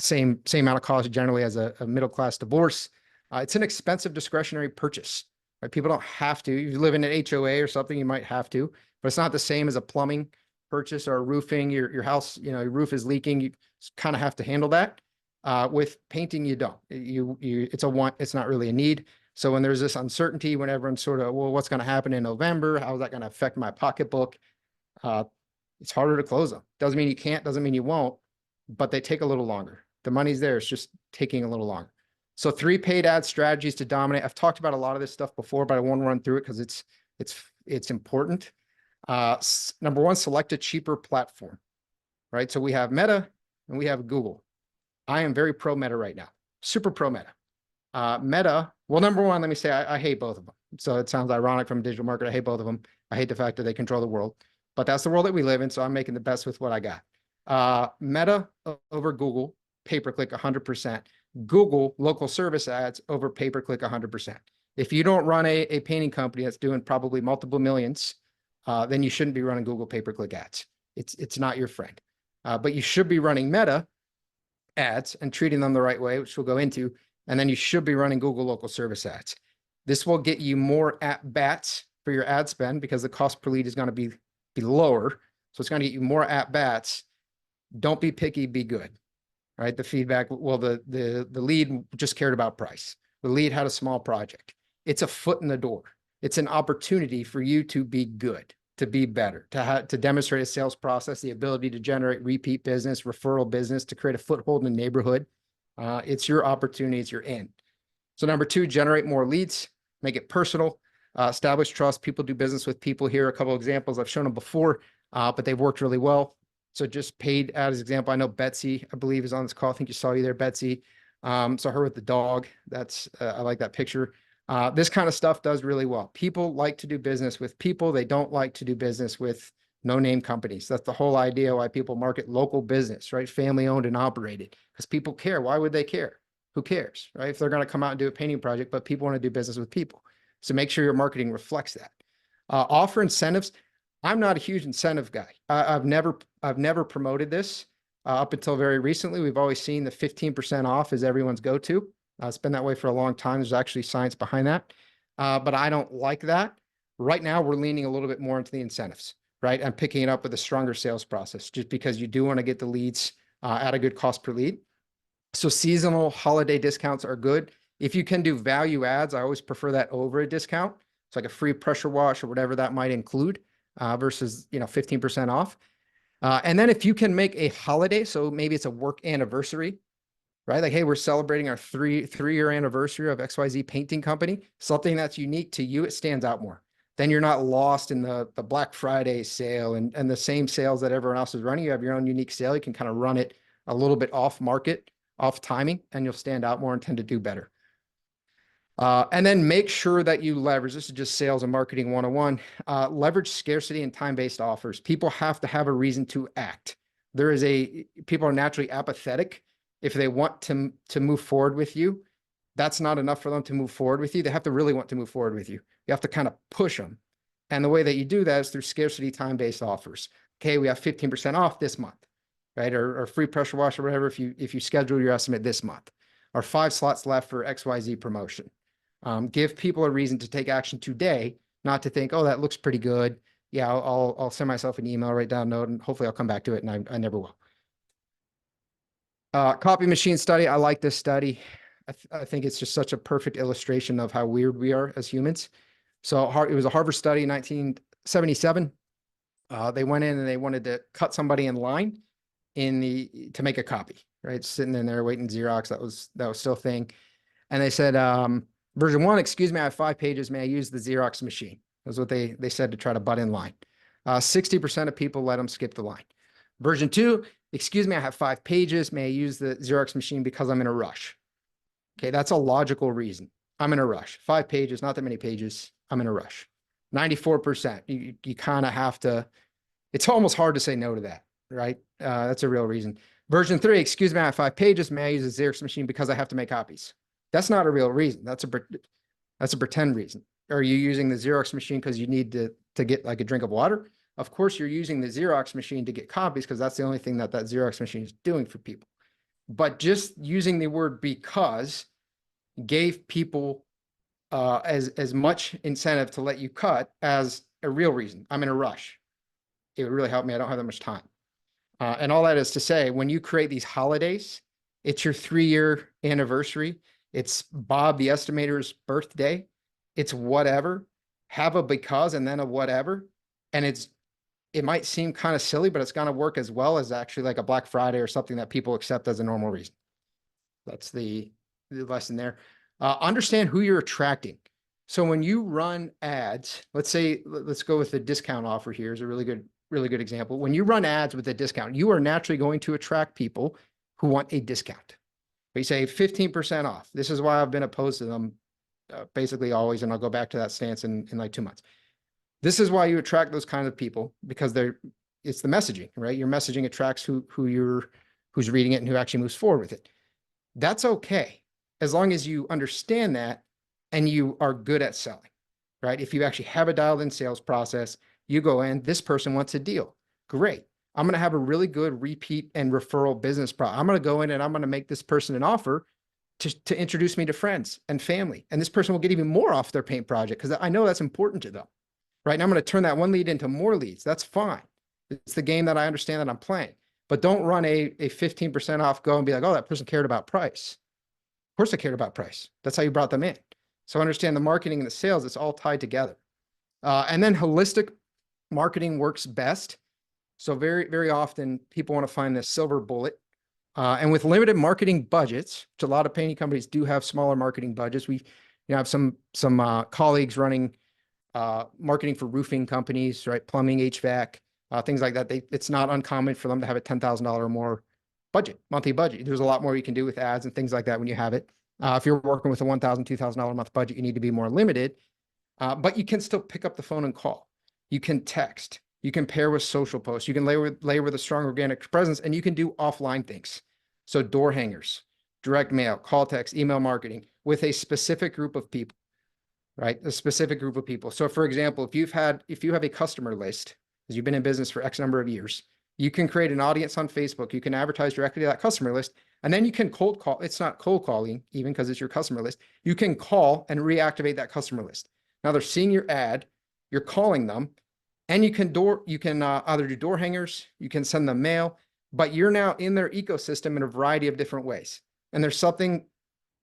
same amount of cost generally as a middle-class divorce. It's an expensive discretionary purchase, right? People don't have to. You live in an HOA or something, you might have to, but it's not the same as a plumbing purchase or roofing. Your house, your roof is leaking. You kind of have to handle that. With painting, you don't. It's a want. It's not really a need. So when there's this uncertainty, when everyone's sort of, well, what's going to happen in November? How is that going to affect my pocketbook? It's harder to close them. Doesn't mean you can't, doesn't mean you won't, but they take a little longer. The money's there. It's just taking a little longer. So 3 paid ad strategies to dominate. I've talked about a lot of this stuff before, but I want to run through it because it's important. Number 1, select a cheaper platform, right? So we have Meta and we have Google. I am very pro Meta right now. Super pro Meta. Meta, well, number 1, let me say I hate both of them. So it sounds ironic from a digital marketer. I hate both of them. I hate the fact that they control the world, but that's the world that we live in. So I'm making the best with what I got. Meta over Google, pay-per-click 100%. Google local service ads over pay-per-click 100%. If you don't run a painting company that's doing probably multiple millions, then you shouldn't be running Google pay-per-click ads. It's not your friend. But you should be running Meta ads and treating them the right way, which we'll go into. And then you should be running Google local service ads. This will get you more at-bats for your ad spend because the cost per lead is going to be lower. So it's going to get you more at-bats. Don't be picky, be good. Right? The feedback, well, the lead just cared about price. The lead had a small project. It's a foot in the door. It's an opportunity for you to be good, to be better, to demonstrate a sales process, the ability to generate repeat business, referral business, to create a foothold in the neighborhood. It's your opportunity, it's your in. So number 2, generate more leads, make it personal, establish trust. People do business with people. Here are a couple of examples. I've shown them before, but they've worked really well. So just paid ad as example. I know Betsy, I believe, is on this call. I think you saw you there, Betsy. So her with the dog. That's I like that picture. This kind of stuff does really well. People like to do business with people. They don't like to do business with no-name companies. That's the whole idea why people market local business, right? Family-owned and operated, because people care. Why would they care? Who cares, right? If they're going to come out and do a painting project, but people want to do business with people. So make sure your marketing reflects that. Offer incentives. I'm not a huge incentive guy. I've never promoted this up until very recently. We've always seen the 15% off is everyone's go-to. It's been that way for a long time. There's actually science behind that. But I don't like that. Right now, we're leaning a little bit more into the incentives, right? And picking it up with a stronger sales process, just because you do want to get the leads at a good cost per lead. So seasonal holiday discounts are good. If you can do value ads, I always prefer that over a discount. It's like a free pressure wash or whatever that might include versus 15% off. And then if you can make a holiday, so maybe it's a work anniversary, right? Like, hey, we're celebrating our three-year anniversary of XYZ painting company, something that's unique to you, it stands out more. Then you're not lost in the Black Friday sale and the same sales that everyone else is running. You have your own unique sale. You can kind of run it a little bit off market, off timing, and you'll stand out more and tend to do better. And then make sure that you leverage, this is just sales and marketing 101, leverage scarcity and time-based offers. People have to have a reason to act. People are naturally apathetic. If they want to move forward with you, that's not enough for them to move forward with you. They have to really want to move forward with you. You have to kind of push them. And the way that you do that is through scarcity time-based offers. Okay, we have 15% off this month, right? Or free pressure wash or whatever if you schedule your estimate this month. Or 5 slots left for XYZ promotion. Give people a reason to take action today, not to think, oh, that looks pretty good. Yeah, I'll send myself an email, write down a note, and hopefully I'll come back to it, and I never will. Copy machine study. I like this study. I think it's just such a perfect illustration of how weird we are as humans. So it was a Harvard study in 1977. They went in and they wanted to cut somebody in line to make a copy, right? Sitting in there waiting Xerox. That was still a thing. And they said, version 1, excuse me, I have 5 pages. May I use the Xerox machine? That's what they said to try to butt in line. 60% of people let them skip the line. Version 2, excuse me, I have 5 pages. May I use the Xerox machine because I'm in a rush? Okay, that's a logical reason. I'm in a rush. 5 pages, not that many pages. I'm in a rush. 94%. You kind of have to, it's almost hard to say no to that, right? That's a real reason. Version 3, excuse me, I have 5 pages. May I use the Xerox machine because I have to make copies? That's not a real reason. That's a pretend reason. Are you using the Xerox machine because you need to get like a drink of water? Of course, you're using the Xerox machine to get copies because that's the only thing that Xerox machine is doing for people. But just using the word because gave people as much incentive to let you cut as a real reason. I'm in a rush. It would really help me. I don't have that much time. And all that is to say, when you create these holidays, it's your 3-year anniversary. It's Bob the estimator's birthday. It's whatever. Have a because and then a whatever. And it might seem kind of silly, but it's going to work as well as actually like a Black Friday or something that people accept as a normal reason. That's the lesson there. Understand who you're attracting. So when you run ads, let's go with the discount offer here is a really good example. When you run ads with a discount, you are naturally going to attract people who want a discount. We say 15% off. This is why I've been opposed to them basically always, and I'll go back to that stance in like 2 months. This is why you attract those kinds of people, because it's the messaging, right? Your messaging attracts who's reading it and who actually moves forward with it. That's okay, as long as you understand that and you are good at selling, right? If you actually have a dialed in sales process, you go in, this person wants a deal. Great. I'm going to have a really good repeat and referral business I'm going to go in and I'm going to make this person an offer to introduce me to friends and family. And this person will get even more off their paint project because I know that's important to them, right? And I'm going to turn that one lead into more leads. That's fine. It's the game that I understand that I'm playing. But don't run a 15% off, go and be like, oh, that person cared about price. Of course they cared about price. That's how you brought them in. So understand the marketing and the sales, it's all tied together. And then holistic marketing works best. So very, very often people want to find this silver bullet. And with limited marketing budgets, which a lot of painting companies do have smaller marketing budgets. We have some colleagues running marketing for roofing companies, right? Plumbing, HVAC, things like that. It's not uncommon for them to have a $10,000 or more monthly budget. There's a lot more you can do with ads and things like that when you have it. If you're working with a $1,000, $2,000 a month budget, you need to be more limited, but you can still pick up the phone and call. You can text. You can pair with social posts. You can layer with a strong organic presence, and you can do offline things. So door hangers, direct mail, call text, email marketing with a specific group of people, right? A specific group of people. So for example, if you have a customer list, because you've been in business for X number of years, you can create an audience on Facebook. You can advertise directly to that customer list, and then you can cold call. It's not cold calling even because it's your customer list. You can call and reactivate that customer list. Now they're seeing your ad, you're calling them, and you can either do door hangers, you can send them mail, but you're now in their ecosystem in a variety of different ways. And there's something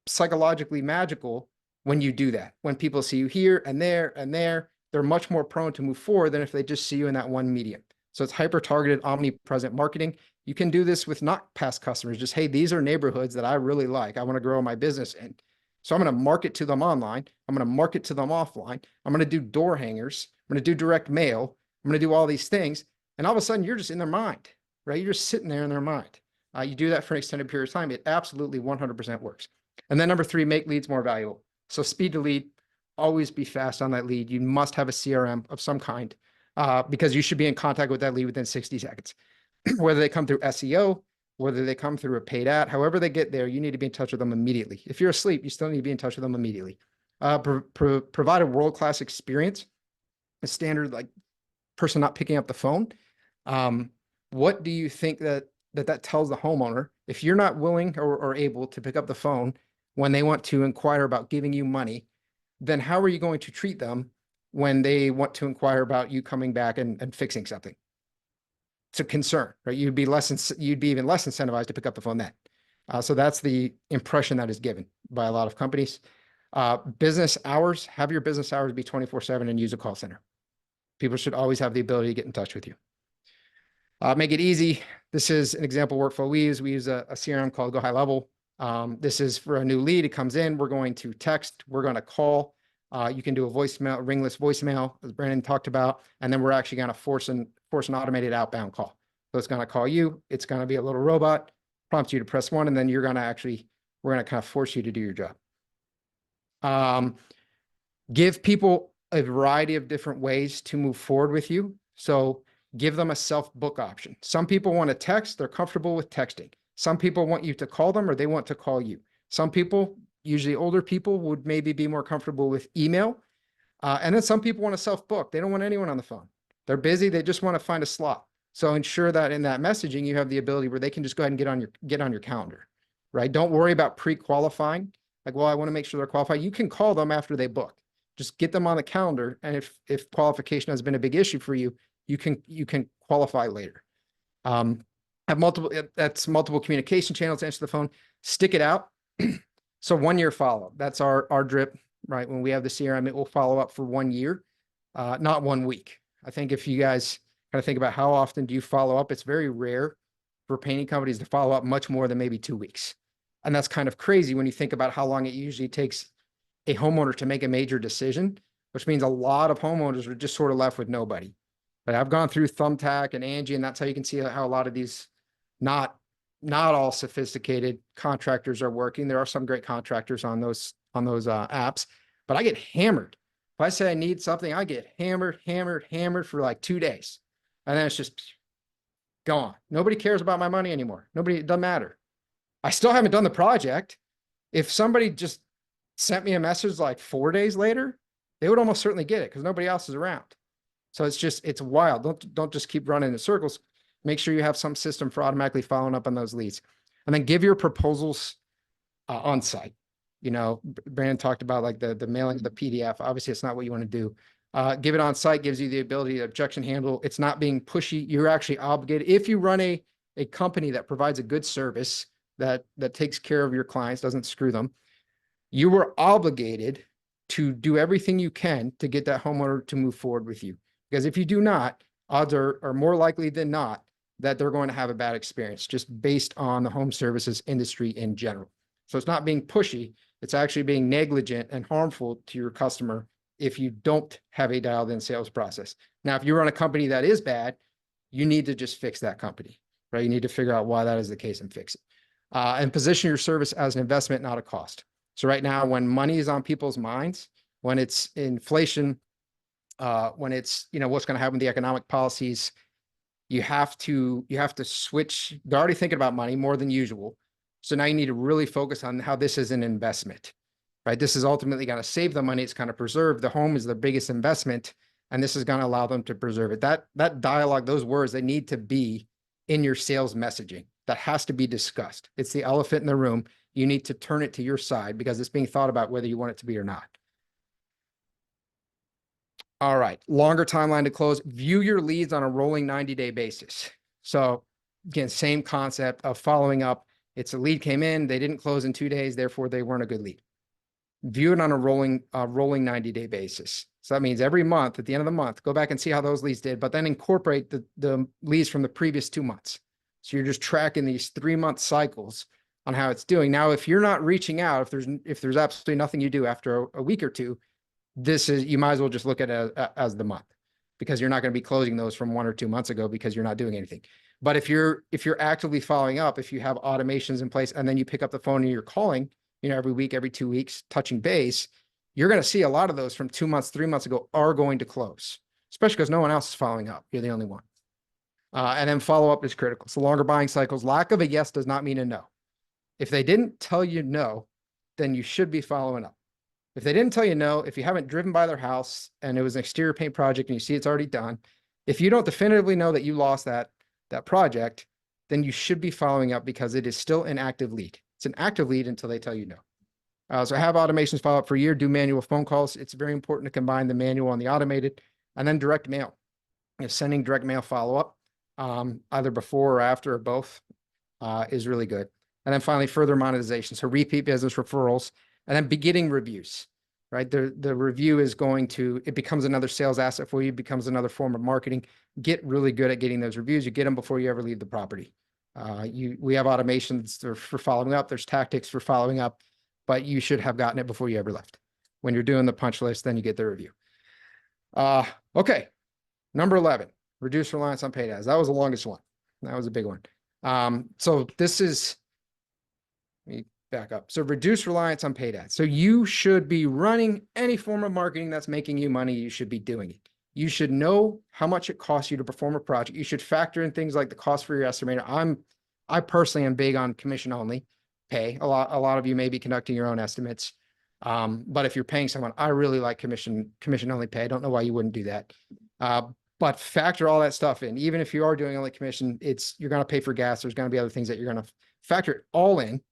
psychologically magical when you do that. When people see you here and there, they're much more prone to move forward than if they just see you in that one medium. So it's hyper-targeted, omnipresent marketing. You can do this with not past customers. Just, hey, these are neighborhoods that I really like. I want to grow my business in. So I'm going to market to them online. I'm going to market to them offline. I'm going to do door hangers. I'm going to do direct mail. I'm going to do all these things. And all of a sudden, you're just in their mind, right? You're just sitting there in their mind. You do that for an extended period of time. It absolutely 100% works. And then number 3, make leads more valuable. So speed to lead, always be fast on that lead. You must have a CRM of some kind because you should be in contact with that lead within 60 seconds. Whether they come through SEO, whether they come through a paid ad, however they get there, you need to be in touch with them immediately. If you're asleep, you still need to be in touch with them immediately. Provide a world-class experience, a standard like person not picking up the phone. What do you think that tells the homeowner? If you're not willing or able to pick up the phone when they want to inquire about giving you money, then how are you going to treat them when they want to inquire about you coming back and fixing something? It's a concern, right? You'd be even less incentivized to pick up the phone then. So that's the impression that is given by a lot of companies. Business hours, have your business hours be 24/7 and use a call center. People should always have the ability to get in touch with you. Make it easy. This is an example workflow we use. We use a CRM called Go High Level. This is for a new lead. It comes in. We're going to text. We're going to call. You can do a voicemail, ringless voicemail, as Brandon talked about, and then we're actually going to force an automated outbound call. So it's going to call you. It's going to be a little robot, prompt you to press 1, and then we're going to kind of force you to do your job. Give people a variety of different ways to move forward with you. So give them a self-book option. Some people want to text. They're comfortable with texting. Some people want you to call them or they want to call you. Some people, usually older people, would maybe be more comfortable with email. And then some people want to self-book. They don't want anyone on the phone. They're busy. They just want to find a slot. So ensure that in that messaging, you have the ability where they can just go ahead and get on your calendar, right? Don't worry about pre-qualifying. Like, well, I want to make sure they're qualified. You can call them after they book. Just get them on the calendar. And if qualification has been a big issue for you, you can qualify later. Have multiple communication channels to answer the phone. Stick it out. So 1 year follow-up. That's our drip, right? When we have the CRM, it will follow up for 1 year, not 1 week. I think if you guys kind of think about how often do you follow up, it's very rare for painting companies to follow up much more than maybe 2 weeks. And that's kind of crazy when you think about how long it usually takes a homeowner to make a major decision, which means a lot of homeowners are just sort of left with nobody. But I've gone through Thumbtack and Angie, and that's how you can see how a lot of these not all sophisticated contractors are working. There are some great contractors on those apps, but I get hammered. If I say I need something, I get hammered for like 2 days. And then it's just gone. Nobody cares about my money anymore. It doesn't matter. I still haven't done the project. If somebody just sent me a message like 4 days later, they would almost certainly get it because nobody else is around. So it's wild. Don't just keep running in circles. Make sure you have some system for automatically following up on those leads. And then give your proposals on site. You know, Brandon talked about like the mailing of the PDF. Obviously, it's not what you want to do. Give it on site gives you the ability to objection handle. It's not being pushy. You're actually obligated. If you run a company that provides a good service that takes care of your clients, doesn't screw them, you were obligated to do everything you can to get that homeowner to move forward with you. Because if you do not, odds are more likely than not that they're going to have a bad experience just based on the home services industry in general. So it's not being pushy. It's actually being negligent and harmful to your customer if you don't have a dialed in sales process. Now, if you run a company that is bad, you need to just fix that company, right? You need to figure out why that is the case and fix it. And position your service as an investment, not a cost. So right now, when money is on people's minds, when it's inflation, when it's, what's going to happen with the economic policies, you have to switch. They're already thinking about money more than usual. So now you need to really focus on how this is an investment, right? This is ultimately going to save the money. It's going to preserve. The home is the biggest investment, and this is going to allow them to preserve it. That dialogue, those words, they need to be in your sales messaging. That has to be discussed. It's the elephant in the room. You need to turn it to your side because it's being thought about whether you want it to be or not. All right, longer timeline to close. View your leads on a rolling 90-day basis. So again, same concept of following up. It's a lead came in, they didn't close in 2 days, therefore they weren't a good lead. view it on a rolling 90-day basis. So that means every month, at the end of the month, go back and see how those leads did, but then incorporate the leads from the previous 2 months. So you're just tracking these 3-month cycles on how it's doing. Now, if you're not reaching out, if there's absolutely nothing you do after a week or two, you might as well just look at it as the month, because you're not going to be closing those from 1 or 2 months ago because you're not doing anything. But if you're actively following up, if you have automations in place, and then you pick up the phone and you're calling, every week, every 2 weeks, touching base, you're going to see a lot of those from 2 months, 3 months ago are going to close, especially because no one else is following up. You're the only one. And then follow up is critical. So longer buying cycles, lack of a yes does not mean a no. If they didn't tell you no, then you should be following up. If they didn't tell you no, if you haven't driven by their house and it was an exterior paint project and you see it's already done, if you don't definitively know that you lost that project, then you should be following up, because it is still an active lead. It's an active lead until they tell you no. So have automations follow up for a year, do manual phone calls. It's very important to combine the manual and the automated, and then direct mail. Sending direct mail follow up, either before or after or both, is really good. And then finally, further monetization. So repeat business referrals, and then beginning reviews, right? The review is it becomes another sales asset for you, becomes another form of marketing. Get really good at getting those reviews. You get them before you ever leave the property. We have automations for following up. There's tactics for following up, but you should have gotten it before you ever left. When you're doing the punch list, then you get the review. Okay. Number 11, reduce reliance on paid ads. That was the longest one. That was a big one. So this is, let me back up. So reduce reliance on paid ads. So you should be running any form of marketing that's making you money. You should be doing it. You should know how much it costs you to perform a project. You should factor in things like the cost for your estimator. I personally am big on commission only pay. A lot of you may be conducting your own estimates. But if you're paying someone, I really like commission only pay. I don't know why you wouldn't do that. But factor all that stuff in. Even if you are doing only commission, you're going to pay for gas. There's going to be other things that you're going to factor it all in.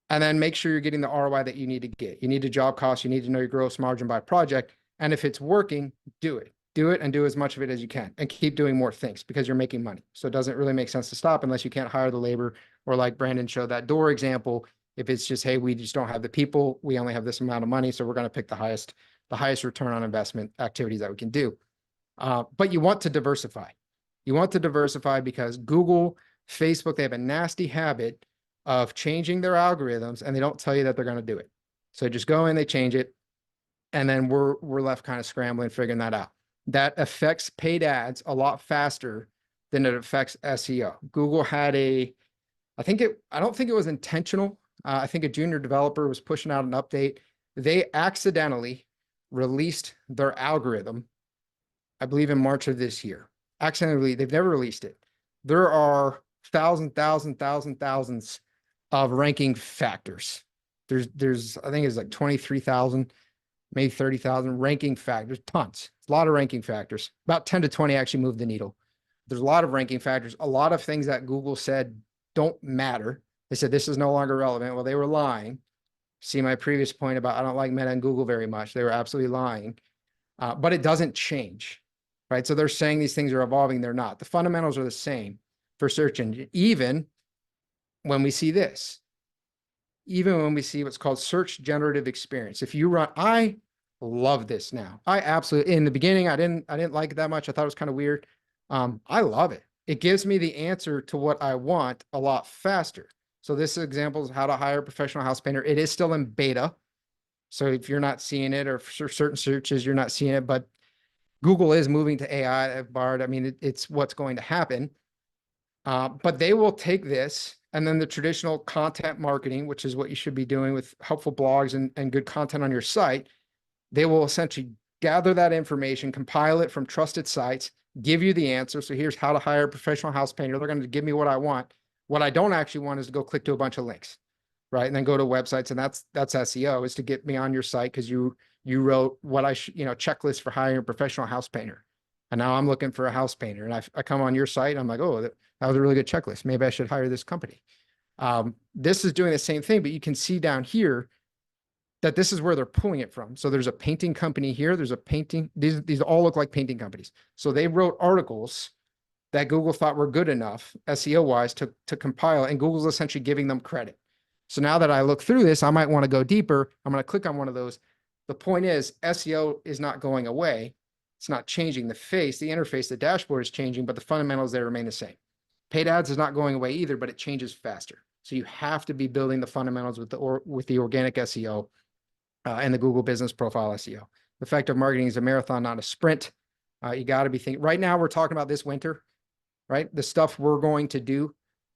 And then make sure you're getting the ROI that you need to get. You need to job cost. You need to know your gross margin by project. And if it's working, do it. Do it and do as much of it as you can, and keep doing more things, because you're making money. So it doesn't really make sense to stop unless you can't hire the labor, or like Brandon showed that door example. If it's just, hey, we just don't have the people, we only have this amount of money, so we're going to pick the highest return on investment activities that we can do. But you want to diversify. You want to diversify because Google, Facebook, they have a nasty habit of changing their algorithms, and they don't tell you that they're going to do it. So just go in, they change it, and then we're left kind of scrambling, figuring that out. That affects paid ads a lot faster than it affects SEO. Google had I don't think it was intentional. I think a junior developer was pushing out an update. They accidentally released their algorithm, I believe in March of this year. Accidentally, they've never released it. There are thousands of ranking factors. There's I think it's like 23,000, maybe 30,000 ranking factors, tons. It's a lot of ranking factors. About 10 to 20 actually move the needle. There's a lot of ranking factors, a lot of things that Google said don't matter. They said this is no longer relevant. Well, they were lying. See my previous point about I don't like Meta and Google very much. They were absolutely lying. But it doesn't change, right? So they're saying these things are evolving. They're not. The fundamentals are the same for search engine, even when we see this. Even when we see what's called search generative experience. If you run, I love this now. I absolutely, in the beginning, I didn't like it that much. I thought it was kind of weird. I love it. It gives me the answer to what I want a lot faster. So this example is how to hire a professional house painter. It is still in beta. So if you're not seeing it, or for certain searches, you're not seeing it, but Google is moving to AI, Bard. I mean, it's what's going to happen. But they will take this, and then the traditional content marketing, which is what you should be doing with helpful blogs and good content on your site. They will essentially gather that information, compile it from trusted sites, give you the answer. So here's how to hire a professional house painter. They're going to give me what I want. What I don't actually want is to go click to a bunch of links, right? And then go to websites, and that's SEO, is to get me on your site because you wrote what checklist for hiring a professional house painter. And now I'm looking for a house painter, and I come on your site, and I'm like, oh, that was a really good checklist. Maybe I should hire this company. This is doing the same thing, but you can see down here that this is where they're pulling it from. So there's a painting company here. There's a painting. These all look like painting companies. So they wrote articles that Google thought were good enough SEO wise to compile, and Google's essentially giving them credit. So now that I look through this, I might want to go deeper. I'm going to click on one of those. The point is SEO is not going away. It's not changing. The interface, the dashboard is changing, but the fundamentals, they remain the same. Paid ads is not going away either, but it changes faster. So you have to be building the fundamentals with the organic SEO and the Google Business Profile SEO. Effective marketing is a marathon, not a sprint. You got to be thinking. Right now, we're talking about this winter, right? The stuff we're going to do,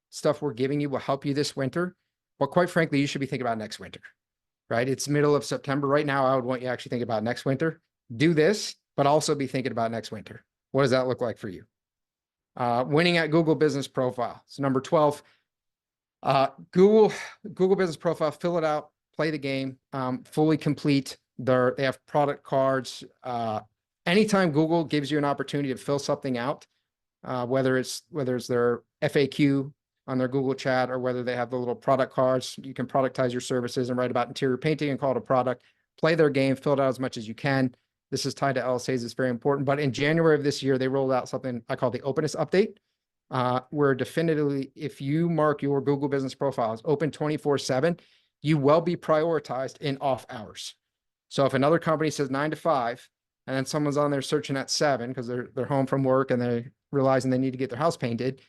stuff we're giving you will help you this winter. But quite frankly, you should be thinking about next winter, right? It's middle of September. Right now, I would want you to actually think about next winter. Do this, but also be thinking about next winter. What does that look like for you? Winning at Google Business Profile. So number 12, Google Business Profile, fill it out, play the game, fully complete. They have product cards. Anytime Google gives you an opportunity to fill something out, whether it's their FAQ on their Google chat or whether they have the little product cards, you can productize your services and write about interior painting and call it a product. Play their game, fill it out as much as you can. This is tied to LSAs. It's very important. But in January of this year, they rolled out something I call the openness update, where definitively, if you mark your Google Business Profile as open 24/7, you will be prioritized in off hours. So if another company says 9 to 5, and then someone's on there searching at 7 because they're home from work and they're realizing they need to get their house painted,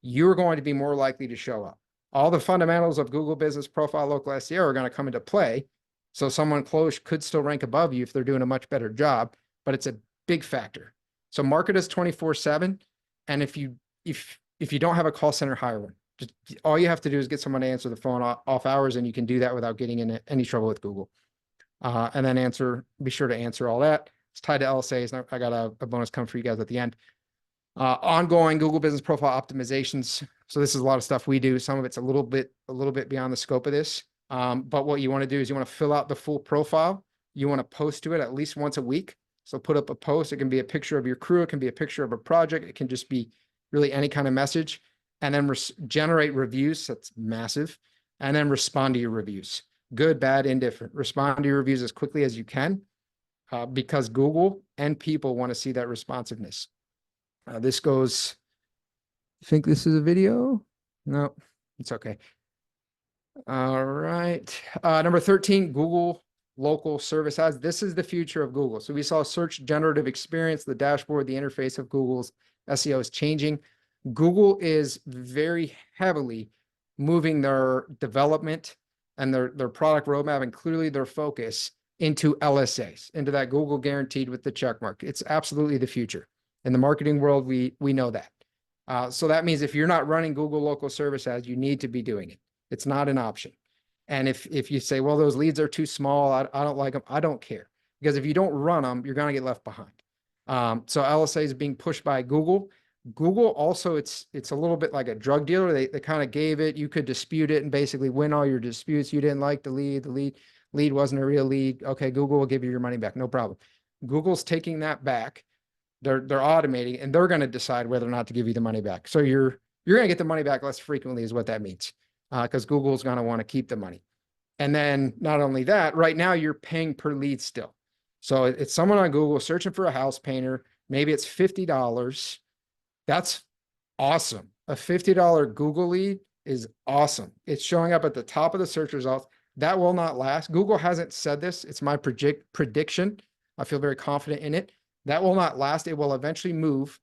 you're going to be more likely to show up. All the fundamentals of Google Business Profile local SEO are going to come into play. So someone close could still rank above you if they're doing a much better job, but it's a big factor. So market as 24/7. And if you don't have a call center, hire one. Just all you have to do is get someone to answer the phone off hours, and you can do that without getting in any trouble with Google. And then be sure to answer all that. It's tied to LSAs. I got a bonus coming for you guys at the end. Ongoing Google Business Profile optimizations. So this is a lot of stuff we do. Some of it's a little bit beyond the scope of this. But what you want to do is you want to fill out the full profile. You want to post to it at least once a week. So put up a post. It can be a picture of your crew. It can be a picture of a project. It can just be really any kind of message. And then generate reviews. That's massive. And then respond to your reviews. Good, bad, indifferent. Respond to your reviews as quickly as you can, because Google and people want to see that responsiveness. This goes, I think this is a video. No, it's okay. All right. Number 13, Google local service ads. This is the future of Google. So we saw search generative experience, the dashboard, the interface of Google's SEO is changing. Google is very heavily moving their development and their product roadmap and clearly their focus into LSAs, into that Google guaranteed with the check mark. It's absolutely the future. In the marketing world, we know that. So that means if you're not running Google local service ads, you need to be doing it. It's not an option. And if you say, well, those leads are too small, I don't like them, I don't care. Because if you don't run them, you're going to get left behind. So LSA is being pushed by Google. Google also, it's a little bit like a drug dealer. They kind of gave it, you could dispute it and basically win all your disputes. You didn't like the lead wasn't a real lead. Okay, Google will give you your money back, no problem. Google's taking that back. They're automating, and they're going to decide whether or not to give you the money back. So you're going to get the money back less frequently is what that means, because Google's going to want to keep the money. And then not only that, right now you're paying per lead still. So it's someone on Google searching for a house painter. Maybe it's $50. That's awesome. A $50 Google lead is awesome. It's showing up at the top of the search results. That will not last. Google hasn't said this. It's my prediction. I feel very confident in it. That will not last. It will eventually move,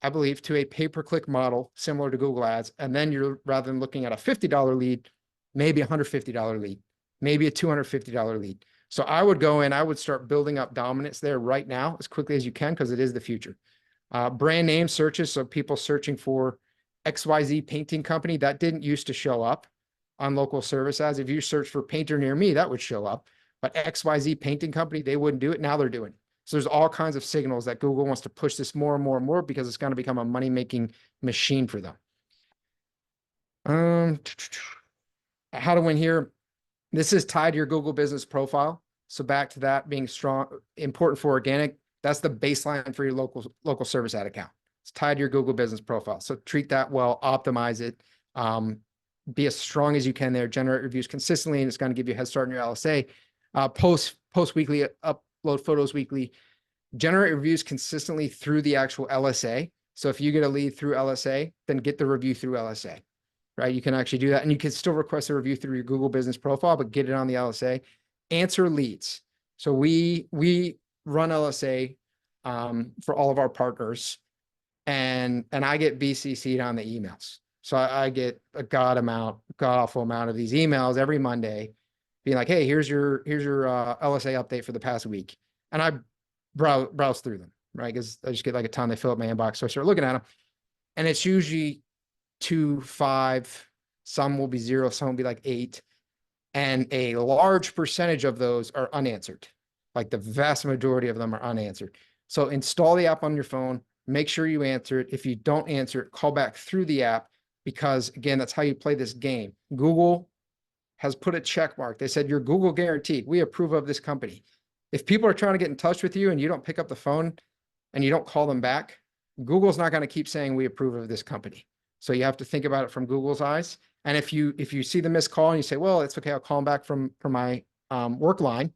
I believe, to a pay-per-click model similar to Google Ads. And then you're, rather than looking at a $50 lead, maybe a $150 lead, maybe a $250 lead. So I would go in, I would start building up dominance there right now as quickly as you can, because it is the future. Brand name searches, so people searching for XYZ painting company, that didn't used to show up on local service ads. If you search for painter near me, that would show up. But XYZ painting company, they wouldn't do it. Now they're doing it. So there's all kinds of signals that Google wants to push this more and more and more, because it's going to become a money-making machine for them. How to win here. This is tied to your Google Business Profile. So back to that being strong, important for organic. That's the baseline for your local service ad account. It's tied to your Google Business Profile. So treat that well, optimize it, be as strong as you can there, generate reviews consistently, and it's going to give you a head start in your LSA. Post weekly, upload photos weekly, generate reviews consistently through the actual LSA. So if you get a lead through LSA, then get the review through LSA, right? You can actually do that, and you can still request a review through your Google business profile, but get it on the LSA. Answer leads. So we run LSA for all of our partners, and I get BCC'd on the emails. So I get a god awful amount of these emails every Monday being like, hey, here's your LSA update for the past week. And I browse through them, right? Because I just get like a ton, they fill up my inbox. So I start looking at them, and it's usually 2, 5, some will be 0, some will be like 8. And a large percentage of those are unanswered. Like the vast majority of them are unanswered. So install the app on your phone, make sure you answer it. If you don't answer it, call back through the app, because again, that's how you play this game. Google has put a check mark. They said, you're Google guaranteed. We approve of this company. If people are trying to get in touch with you and you don't pick up the phone and you don't call them back, Google's not going to keep saying we approve of this company. So you have to think about it from Google's eyes. And if you see the missed call and you say, well, it's okay, I'll call them back from my work line,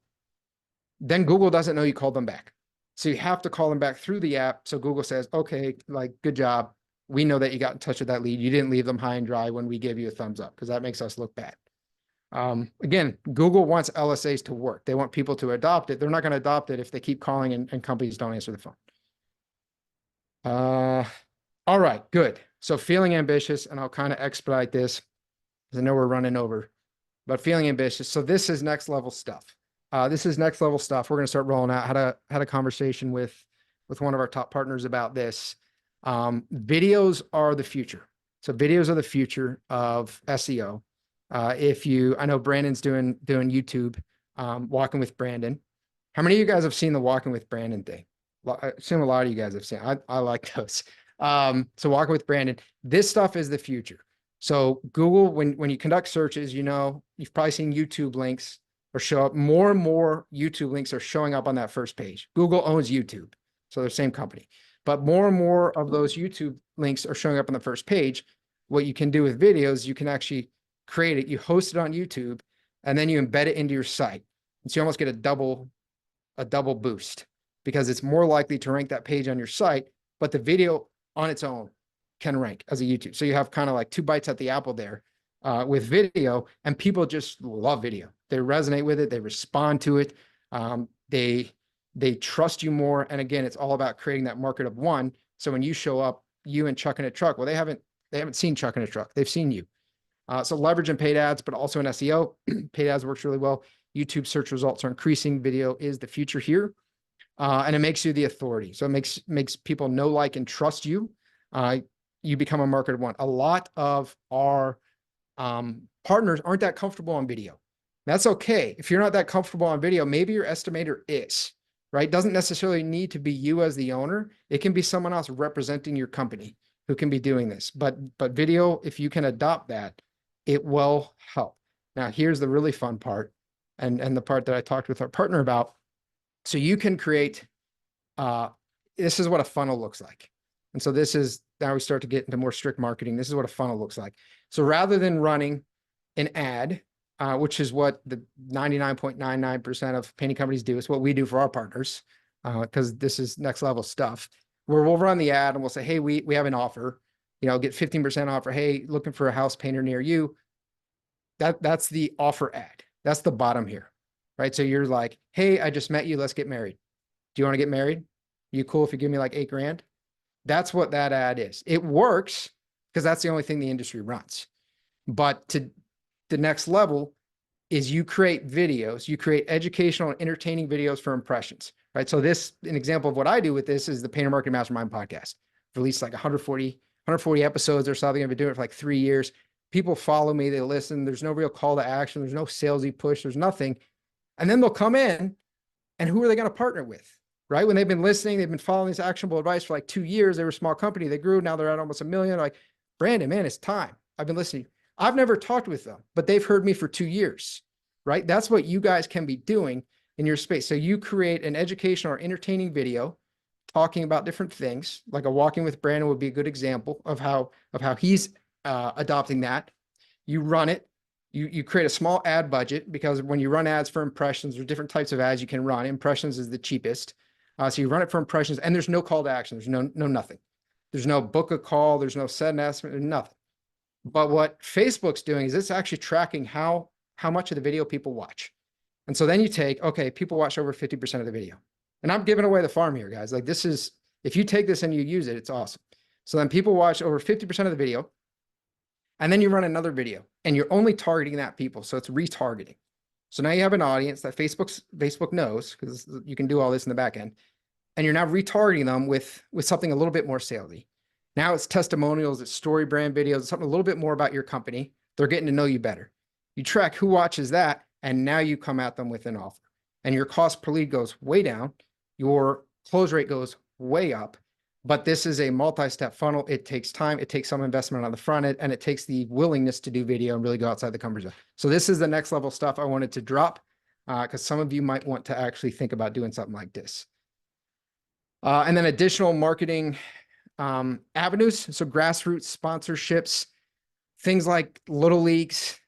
then Google doesn't know you called them back. So you have to call them back through the app. So Google says, okay, like, good job. We know that you got in touch with that lead. You didn't leave them high and dry when we gave you a thumbs up, because that makes us look bad. Again, Google wants LSAs to work. They want people to adopt it. They're not going to adopt it if they keep calling and companies don't answer the phone. All right, good. So feeling ambitious, and I'll kind of expedite this because I know we're running over, but feeling ambitious. So this is next level stuff. This is next level stuff. We're going to start rolling out. Had a conversation with one of our top partners about this. Videos are the future. So videos are the future of SEO. I know Brandon's doing YouTube, Walking with Brandon. How many of you guys have seen the Walking with Brandon thing? I assume a lot of you guys have seen. I like those. So Walking with Brandon, this stuff is the future. So Google, when you conduct searches, you've probably seen YouTube links or show up. More and more YouTube links are showing up on that first page. Google owns YouTube, so they're the same company. But more and more of those YouTube links are showing up on the first page. What you can do with videos, you can actually create it, you host it on YouTube, and then you embed it into your site. And so you almost get a double boost, because it's more likely to rank that page on your site, but the video on its own can rank as a YouTube. So you have kind of like 2 bites at the apple there with video, and people just love video. They resonate with it. They respond to it. They trust you more. And again, it's all about creating that market of one. So when you show up, you and Chuck in a truck, well, they haven't seen Chuck in a truck. They've seen you. So leverage in paid ads, but also in SEO. Paid ads works really well. YouTube search results are increasing. Video is the future here. And it makes you the authority. So it makes people know, like, and trust you. You become a market of one. A lot of our partners aren't that comfortable on video. That's okay. If you're not that comfortable on video, maybe your estimator is, right? Doesn't necessarily need to be you as the owner. It can be someone else representing your company who can be doing this. But video, if you can adopt that, it will help. Now, here's the really fun part, and the part that I talked with our partner about. So you can create, this is what a funnel looks like. And so now we start to get into more strict marketing. This is what a funnel looks like. So rather than running an ad, which is what the 99.99% of painting companies do, it's what we do for our partners, because this is next level stuff, where we'll run the ad and we'll say, hey, we have an offer, get 15% off, or hey, looking for a house painter near you. That's the offer ad. That's the bottom here, right? So you're like, hey, I just met you. Let's get married. Do you want to get married? You cool if you give me like $8 grand? That's what that ad is. It works because that's the only thing the industry runs. But to the next level is you create videos, you create educational and entertaining videos for impressions, right? So an example of what I do with this is the Painter Marketing Mastermind podcast. I've released like 140 episodes or something. I've been doing it for like 3 years. People follow me, they listen. There's no real call to action. There's no salesy push. There's nothing. And then they'll come in, and who are they going to partner with, right? When they've been listening, they've been following this actionable advice for like 2 years. They were a small company. They grew. Now they're at almost 1 million. Like, Brandon, man, it's time. I've been listening. I've never talked with them, but they've heard me for 2 years, right? That's what you guys can be doing in your space. So you create an educational or entertaining video talking about different things, like a Walking with Brandon would be a good example of how he's adopting that. You run it. You create a small ad budget, because when you run ads for impressions, there's different types of ads you can run. Impressions is the cheapest. So you run it for impressions, and there's no call to action. There's no nothing. There's no book a call. There's no set an estimate. Nothing. But what Facebook's doing is it's actually tracking how much of the video people watch. And so then you take, okay, people watch over 50% of the video. And I'm giving away the farm here, guys. Like this is, if you take this and you use it, it's awesome. So then people watch over 50% of the video. And then you run another video and you're only targeting that people. So it's retargeting. So now you have an audience that Facebook knows, because you can do all this in the back end. And you're now retargeting them with something a little bit more salesy. Now it's testimonials, it's story brand videos, it's something a little bit more about your company. They're getting to know you better. You track who watches that, and now you come at them with an offer. And your cost per lead goes way down. Your close rate goes way up. But this is a multi-step funnel. It takes time. It takes some investment on the front end, and it takes the willingness to do video and really go outside the comfort zone. So this is the next level stuff I wanted to drop, because some of you might want to actually think about doing something like this. And then additional marketing avenues. So grassroots sponsorships, things like little leagues,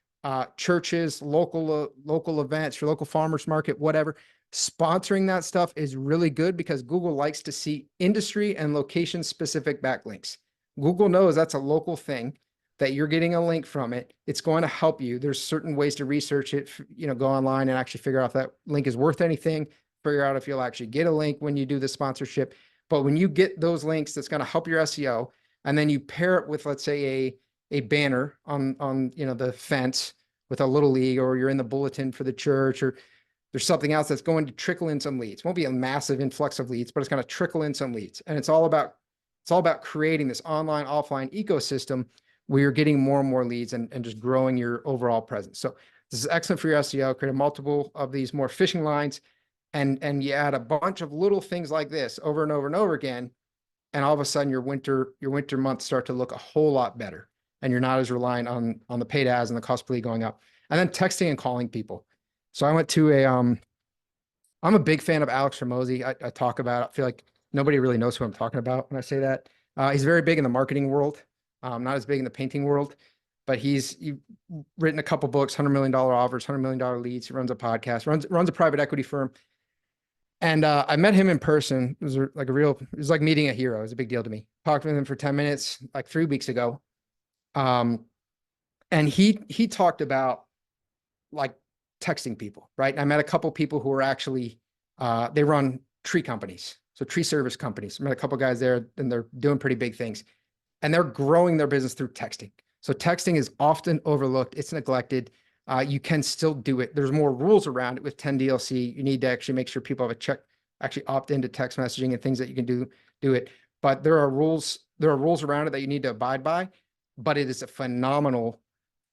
churches, local events, your local farmers market, whatever. Sponsoring that stuff is really good because Google likes to see industry and location specific backlinks. Google knows that's a local thing, that you're getting a link from it. It's going to help you. There's certain ways to research it, go online and actually figure out if that link is worth anything, figure out if you'll actually get a link when you do the sponsorship. But when you get those links, that's going to help your SEO. And then you pair it with, let's say, a banner on the fence with a little league, or you're in the bulletin for the church, or there's something else that's going to trickle in some leads. It won't be a massive influx of leads, but it's going to trickle in some leads. And it's all about creating this online, offline ecosystem where you're getting more and more leads and just growing your overall presence. So this is excellent for your SEO. Create a multiple of these more fishing lines, and you add a bunch of little things like this over and over and over again. And all of a sudden your winter months start to look a whole lot better. And you're not as reliant on the paid ads and the cost per lead going up. And then texting and calling people. So I went to I'm a big fan of Alex Ramosi. I talk about, I feel like nobody really knows who I'm talking about when I say that. He's very big in the marketing world, not as big in the painting world, but he's written a couple books, $100 million offers, $100 million leads. He runs a podcast, runs a private equity firm. And I met him in person. It was like meeting a hero. It was a big deal to me. Talked with him for 10 minutes, like 3 weeks ago. And he talked about like texting people, right? And I met a couple people who are actually, they run tree companies. So tree service companies. I met a couple guys there, and they're doing pretty big things, and they're growing their business through texting. So texting is often overlooked. It's neglected. You can still do it. There's more rules around it with 10DLC. You need to actually make sure people have a check, actually opt into text messaging and things that you can do it. But there are rules around it that you need to abide by, but it is a phenomenal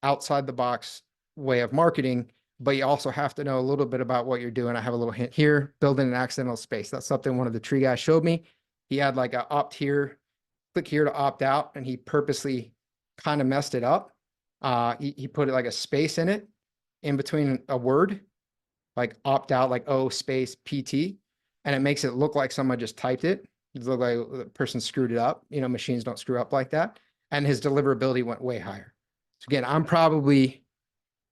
outside the box way of marketing. But you also have to know a little bit about what you're doing. I have a little hint here: building an accidental space. That's something one of the tree guys showed me. He had like a opt here, click here to opt out, and he purposely kind of messed it up. He put it like a space in it, in between a word, like opt out, like O space PT, and it makes it look like someone just typed it. It looked like the person screwed it up. Machines don't screw up like that. And his deliverability went way higher. So again, I'm probably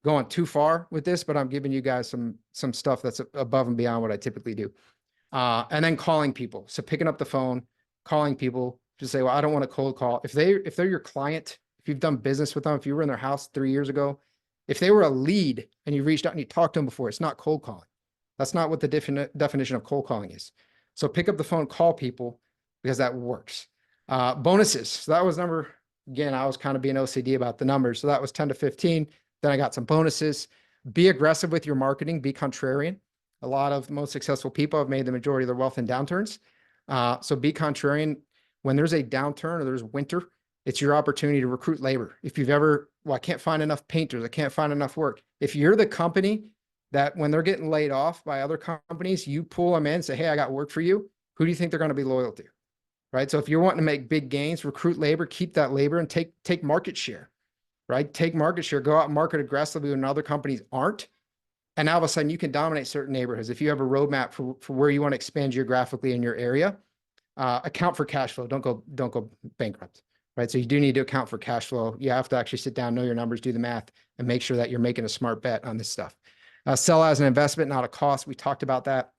going too far with this, but I'm giving you guys some stuff that's above and beyond what I typically do. And then calling people. So picking up the phone, calling people, just say, well, I don't want to cold call. If they're your client, if you've done business with them, if you were in their house 3 years ago, if they were a lead and you reached out and you talked to them before, it's not cold calling. That's not what the definition of cold calling is. So pick up the phone, call people, because that works. Bonuses. So that was again, I was kind of being OCD about the numbers. So that was 10 to 15. Then I got some bonuses. Be aggressive with your marketing. Be contrarian. A lot of most successful people have made the majority of their wealth in downturns. So be contrarian. When there's a downturn or there's winter, it's your opportunity to recruit labor. If you've ever, I can't find enough painters, I can't find enough work. If you're the company that when they're getting laid off by other companies, you pull them in and say, hey, I got work for you. Who do you think they're going to be loyal to? Right? So if you're wanting to make big gains, recruit labor, keep that labor, and take market share, right? Take market share, go out and market aggressively when other companies aren't. And now all of a sudden you can dominate certain neighborhoods. If you have a roadmap for where you want to expand geographically in your area, account for cash flow. Don't go bankrupt, right? So you do need to account for cash flow. You have to actually sit down, know your numbers, do the math, and make sure that you're making a smart bet on this stuff. Sell as an investment, not a cost. We talked about that.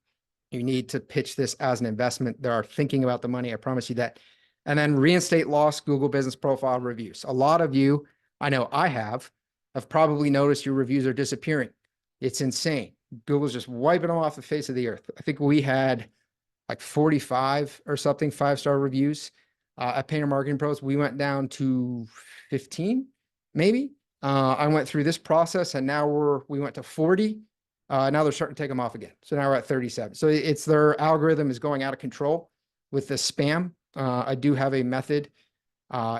You need to pitch this as an investment. They are thinking about the money. I promise you that. And then reinstate loss, Google Business Profile reviews. A lot of you, I know I have. I've probably noticed your reviews are disappearing. It's insane. Google's just wiping them off the face of the earth. I think we had like 45 or something 5-star reviews at Painter Marketing Pros. We went down to 15, maybe. I went through this process and now we went to 40. Now they're starting to take them off again. So now we're at 37. So it's their algorithm is going out of control with the spam. I do have a method.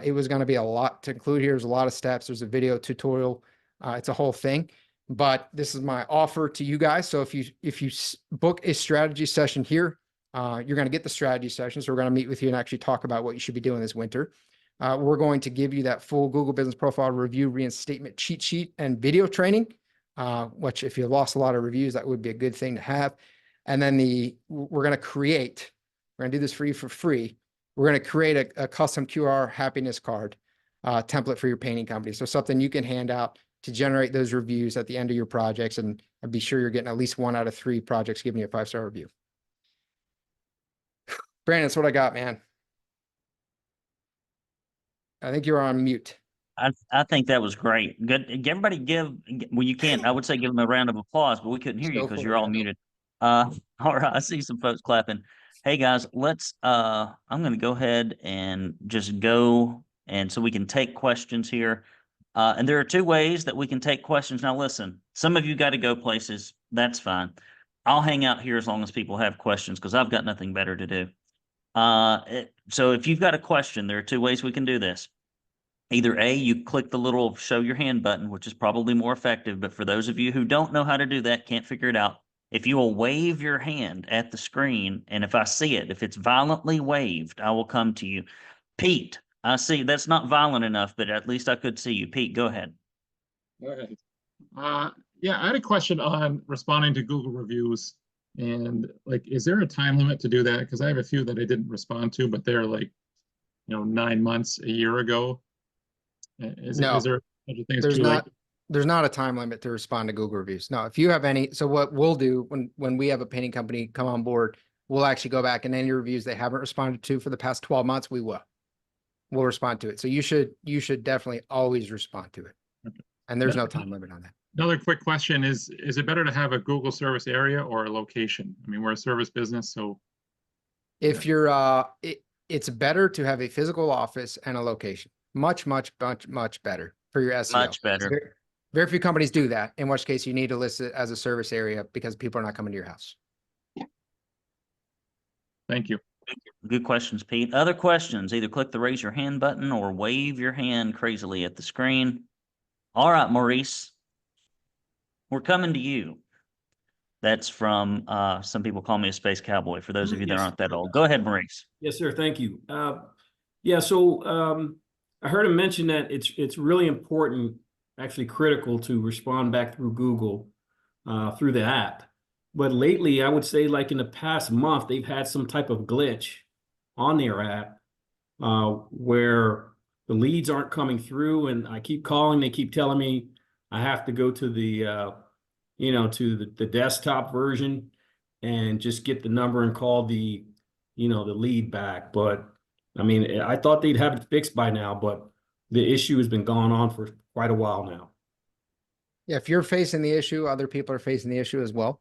It was going to be a lot to include here. There's a lot of steps. There's a video tutorial. It's a whole thing. But this is my offer to you guys. So if you book a strategy session here, you're going to get the strategy session. So we're going to meet with you and actually talk about what you should be doing this winter. We're going to give you that full Google Business Profile Review Reinstatement cheat sheet and video training, which if you lost a lot of reviews, that would be a good thing to have. And then we're going to do this for you for free. We're going to create a custom QR happiness card template for your painting company. So something you can hand out to generate those reviews at the end of your projects, and be sure you're getting at least 1 out of 3 projects giving you a 5-star review. Brandon, that's what I got, man. I think you're on mute. I think that was great. Good. Everybody well, you can't, I would say give them a round of applause, but we couldn't hear you Go because for you're it, all man. muted. All right. I see some folks clapping. Hey guys, I'm going to go ahead and just go. And so we can take questions here. And there are 2 ways that we can take questions. Now, listen, some of you got to go places. That's fine. I'll hang out here as long as people have questions because I've got nothing better to do. So if you've got a question, there are 2 ways we can do this. Either A, you click the little show your hand button, which is probably more effective. But for those of you who don't know how to do that, can't figure it out, if you will wave your hand at the screen, and if I see it, if it's violently waved, I will come to you. Pete, I see that's not violent enough, but at least I could see you. Pete, go ahead. All right. Yeah, I had a question on responding to Google reviews. And like, is there a time limit to do that? Because I have a few that I didn't respond to, but they're like, 9 months, a year ago. No. Is there such a thing as There's too late? there's not a time limit to respond to Google reviews. No, if you have any, so what we'll do when we have a painting company come on board, we'll actually go back and any reviews they haven't responded to for the past 12 months, we'll respond to it. So you should definitely always respond to it. Okay. And there's no time limit on that. Another quick question is it better to have a Google service area or a location? I mean, we're a service business, so. If you're, it's better to have a physical office and a location. Much better for your SEO. Much better. Very few companies do that, in which case you need to list it as a service area because people are not coming to your house. Thank you. Good questions, Pete. Other questions, either click the raise your hand button or wave your hand crazily at the screen. All right, Maurice, we're coming to you. That's from, some people call me a space cowboy, for those of you that aren't that old. Go ahead, Maurice. Yes, sir. Thank you. Yeah, so I heard him mention that it's really important, actually critical, to respond back through Google through the app. But lately, I would say like in the past month, they've had some type of glitch on their app where the leads aren't coming through, and I keep calling. They keep telling me I have to go to the the desktop version and just get the number and call the lead back. But I mean, I thought they'd have it fixed by now, but the issue has been going on for quite a while now. Yeah, if you're facing the issue, other people are facing the issue as well.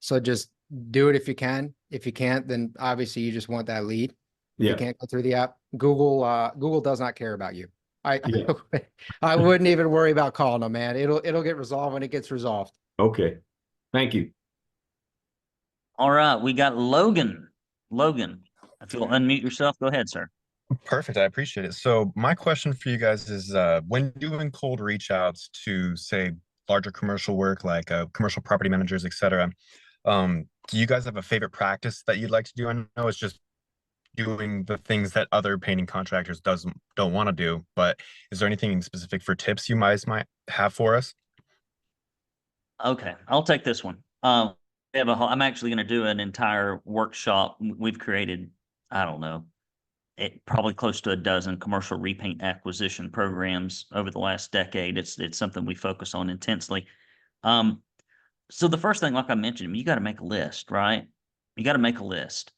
So just do it if you can. If you can't, then obviously you just want that lead. If you can't go through the app, Google does not care about you. I wouldn't even worry about calling them, man. It'll get resolved when it gets resolved. Okay. Thank you. All right, we got Logan. Logan, if you'll unmute yourself, go ahead, sir. Perfect. I appreciate it. So my question for you guys is, when doing cold reach outs to, say, larger commercial work, like commercial property managers, et cetera, do you guys have a favorite practice that you'd like to do? I know it's just doing the things that other painting contractors don't want to do, but is there anything specific for tips you guys might have for us? Okay, I'll take this one. I'm actually going to do an entire workshop. We've created, I don't know, probably close to a dozen commercial repaint acquisition programs over the last decade. It's something we focus on intensely. So the first thing, like I mentioned, you got to make a list, right? You got to make a list.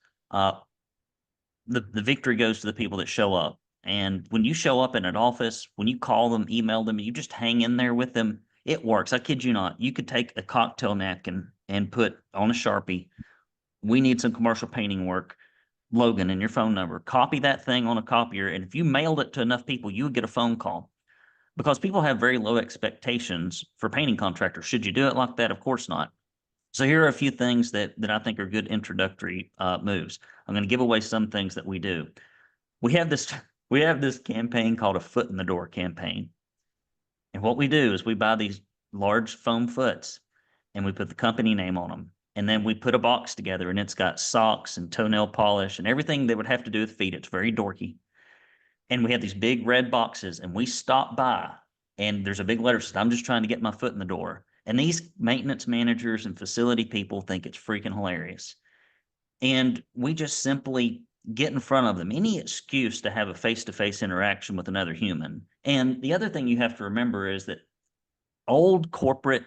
The victory goes to the people that show up. And when you show up in an office, when you call them, email them, you just hang in there with them, it works. I kid you not. You could take a cocktail napkin and put on a Sharpie, we need some commercial painting work, Logan, and your phone number. Copy that thing on a copier. And if you mailed it to enough people, you would get a phone call. Because people have very low expectations for painting contractors. Should you do it like that? Of course not. So here are a few things that I think are good introductory moves. I'm going to give away some things that we do. We have this campaign called a foot in the door campaign. And what we do is we buy these large foam foots and we put the company name on them. And then we put a box together and it's got socks and toenail polish and everything that would have to do with feet. It's very dorky. And we have these big red boxes and we stop by and there's a big letter that says, I'm just trying to get my foot in the door. And these maintenance managers and facility people think it's freaking hilarious. And we just simply get in front of them. Any excuse to have a face-to-face interaction with another human. And the other thing you have to remember is that old corporate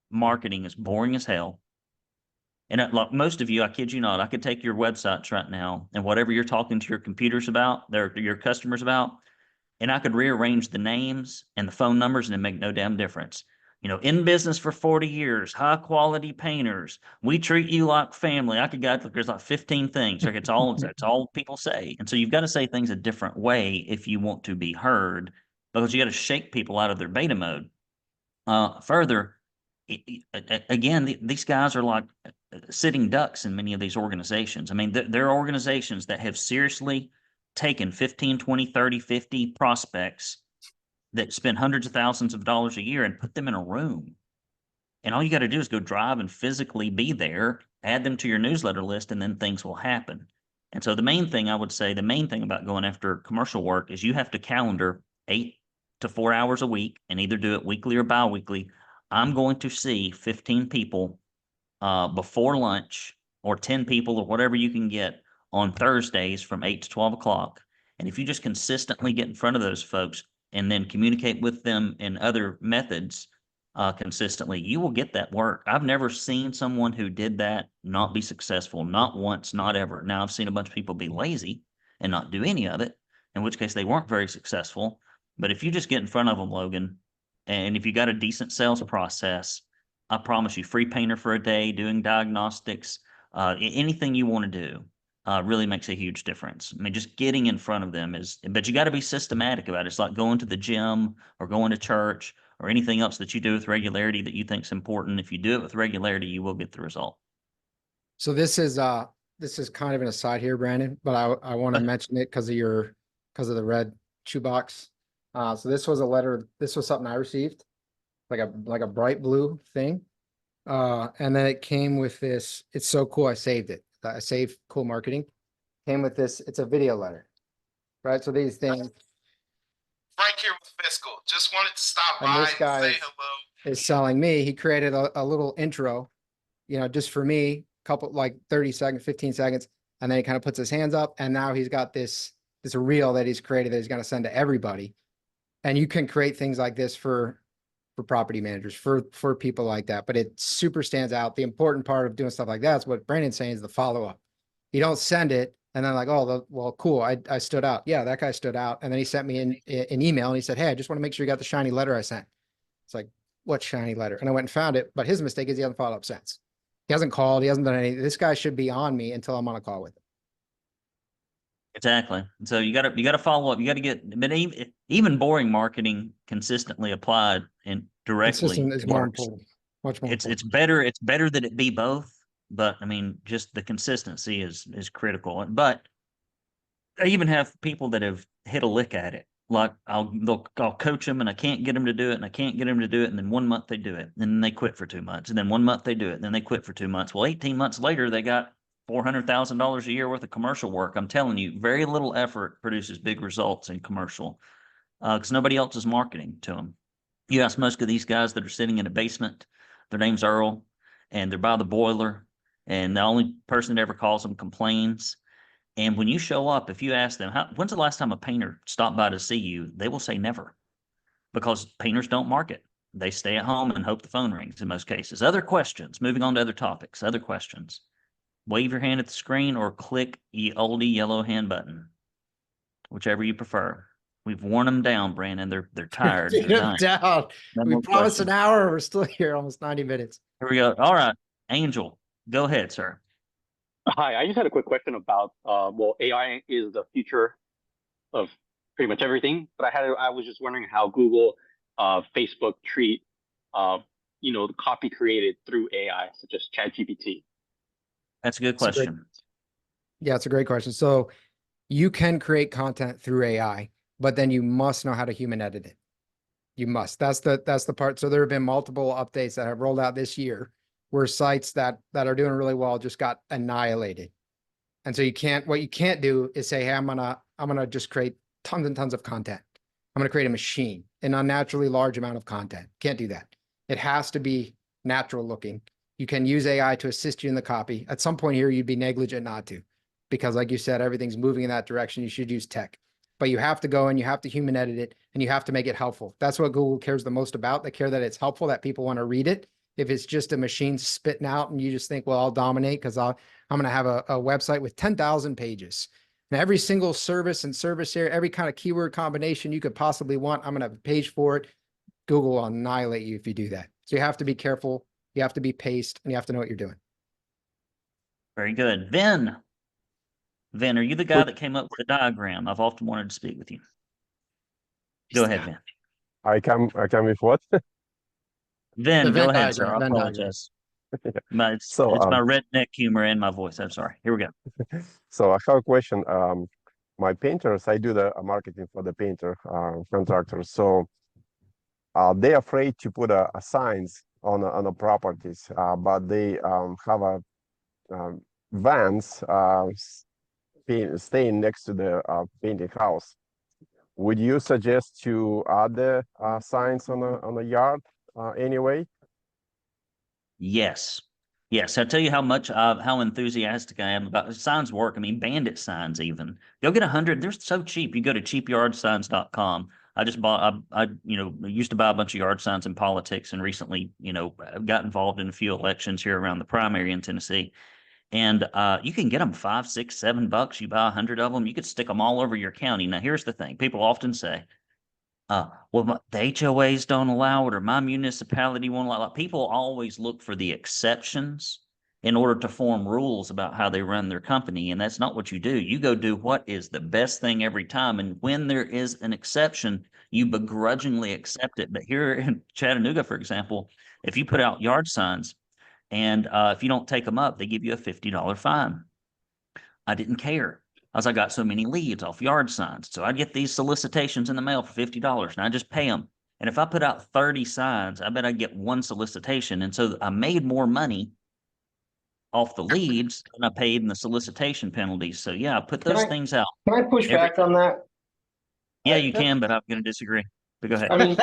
marketing is boring as hell. And like most of you, I kid you not, I could take your websites right now and whatever you're talking to your computers about, your customers about, and I could rearrange the names and the phone numbers and it make no damn difference. You know, in business for 40 years, high quality painters, we treat you like family. I could go, there's like 15 things. Like it's all people say. And so you've got to say things a different way if you want to be heard, because you got to shake people out of their beta mode. Further, again, these guys are like sitting ducks in many of these organizations. I mean, there are organizations that have seriously taken 15, 20, 30, 50 prospects that spend hundreds of thousands of dollars a year and put them in a room. And all you got to do is go drive and physically be there, add them to your newsletter list, and then things will happen. And so the main thing I would say, the main thing about going after commercial work is you have to calendar 8 to 4 hours a week and either do it weekly or bi-weekly. I'm going to see 15 people before lunch or 10 people or whatever you can get on Thursdays from 8 to 12 o'clock. And if you just consistently get in front of those folks and then communicate with them in other methods consistently, you will get that work. I've never seen someone who did that not be successful, not once, not ever. Now, I've seen a bunch of people be lazy and not do any of it, in which case they weren't very successful. But if you just get in front of them, Logan, and if you got a decent sales process, I promise you, free painter for a day, doing diagnostics, anything you want to do, really makes a huge difference. I mean, just getting in front of them but you got to be systematic about it. It's like going to the gym or going to church or anything else that you do with regularity that you think is important. If you do it with regularity, you will get the result. So this is kind of an aside here, Brandon, but I want to mention it because of the red shoebox. So this was a letter. This was something I received, like a bright blue thing. And then it came with this. It's so cool. I saved it. I saved cool marketing. Came with this. It's a video letter, right? So these things. Frank here with Fiscal. Just wanted to stop And by this guy and say hello. is selling me. He created a little intro, just for me, couple like 30 seconds, 15 seconds. And then he kind of puts his hands up and now he's got this reel that he's created that he's going to send to everybody. And you can create things like this for property managers, for people like that, but it super stands out. The important part of doing stuff like that is what Brandon's saying is the follow-up. You don't send it and then like, oh, well, cool. I stood out. Yeah, that guy stood out. And then he sent me an email and he said, hey, I just want to make sure you got the shiny letter I sent. It's like, what shiny letter? And I went and found it, but his mistake is he hasn't followed up since. He hasn't called. He hasn't done anything. This guy should be on me until I'm on a call with him. Exactly. So you got to follow up. You got to get, but even boring marketing consistently applied and directly Consistent is more important. Much more. It's better. It's better that it be both. But I mean, just the consistency is critical. But I even have people that have hit a lick at it. Like I'll coach them and I can't get them to do it and I can't get them to do it. And then 1 month they do it. And then they quit for 2 months. And then 1 month they do it. And then they quit for 2 months. Well, 18 months later, they got $400,000 a year worth of commercial work. I'm telling you, very little effort produces big results in commercial because nobody else is marketing to them. You ask most of these guys that are sitting in a basement, their name's Earl, and they're by the boiler, and the only person that ever calls them complains. And when you show up, if you ask them, when's the last time a painter stopped by to see you? They will say never, because painters don't market. They stay at home and hope the phone rings in most cases. Other questions, moving on to other topics, other questions. Wave your hand at the screen or click the oldie yellow hand button. whichever you prefer. We've worn them down, Brandon. They're tired. Beat They're 'em dying. down. No We more promised an questions. hour. We're still here, almost 90 minutes. Here we go. All right, Angel, go ahead, sir. Hi, I just had a quick question about well, AI is the future of pretty much everything, but I was just wondering how Google, Facebook treat the copy created through AI, such as ChatGPT. That's a good question. Yeah, it's a great question. So you can create content through AI, but then you must know how to human edit it. You must. That's the part. So there have been multiple updates that have rolled out this year where sites that are doing really well just got annihilated. And so what you can't do is say, hey, I'm gonna just create tons and tons of content. I'm gonna create a machine, an unnaturally large amount of content. Can't do that. It has to be natural looking. You can use AI to assist you in the copy. At some point here, you'd be negligent not to, because like you said, everything's moving in that direction. You should use tech, but you have to go and you have to human edit it and you have to make it helpful. That's what Google cares the most about. They care that it's helpful, that people want to read it. If it's just a machine spitting out and you just think, well, I'll dominate because I'm going to have a website with 10,000 pages. And every single service and service area, every kind of keyword combination you could possibly want, I'm going to have a page for it. Google will annihilate you if you do that. So you have to be careful. You have to be paced and you have to know what you're doing. Very good. Vin, are you the guy that came up with the diagram? I've often wanted to speak with you. Go ahead, Vin. I come with what? Vin, go ahead, sir. I Venn diagram. apologize. It's So, my redneck humor in my voice. I'm sorry. Here we go. So I have a question. My painters, I do the marketing for the painter contractors. So they're afraid to put a signs on the properties, but they have a vans staying next to the painting house. Would you suggest to add the signs on the yard anyway? Yes. Yes. I'll tell you how enthusiastic I am about signs work. I mean, bandit signs even. Go get 100. They're so cheap. You go to cheapyardsigns.com. I just bought, I used to buy a bunch of yard signs in politics and recently, got involved in a few elections here around the primary in Tennessee. And you can get them $5, $6, $7. You buy 100 of them. You could stick them all over your county. Now, here's the thing. People often say, well, the HOAs don't allow it or my municipality won't allow it. People always look for the exceptions in order to form rules about how they run their company. And that's not what you do. You go do what is the best thing every time. And when there is an exception, you begrudgingly accept it. But here in Chattanooga, for example, if you put out yard signs and if you don't take them up, they give you a $50 fine. I didn't care. I got so many leads off yard signs. So I get these solicitations in the mail for $50 and I just pay them. And if I put out 30 signs, I bet I get one solicitation. And so I made more money off the leads than I paid in the solicitation penalties. So yeah, I put those things out. Can I push back on that? Yeah, you can, but I'm going to disagree. But go ahead. I mean,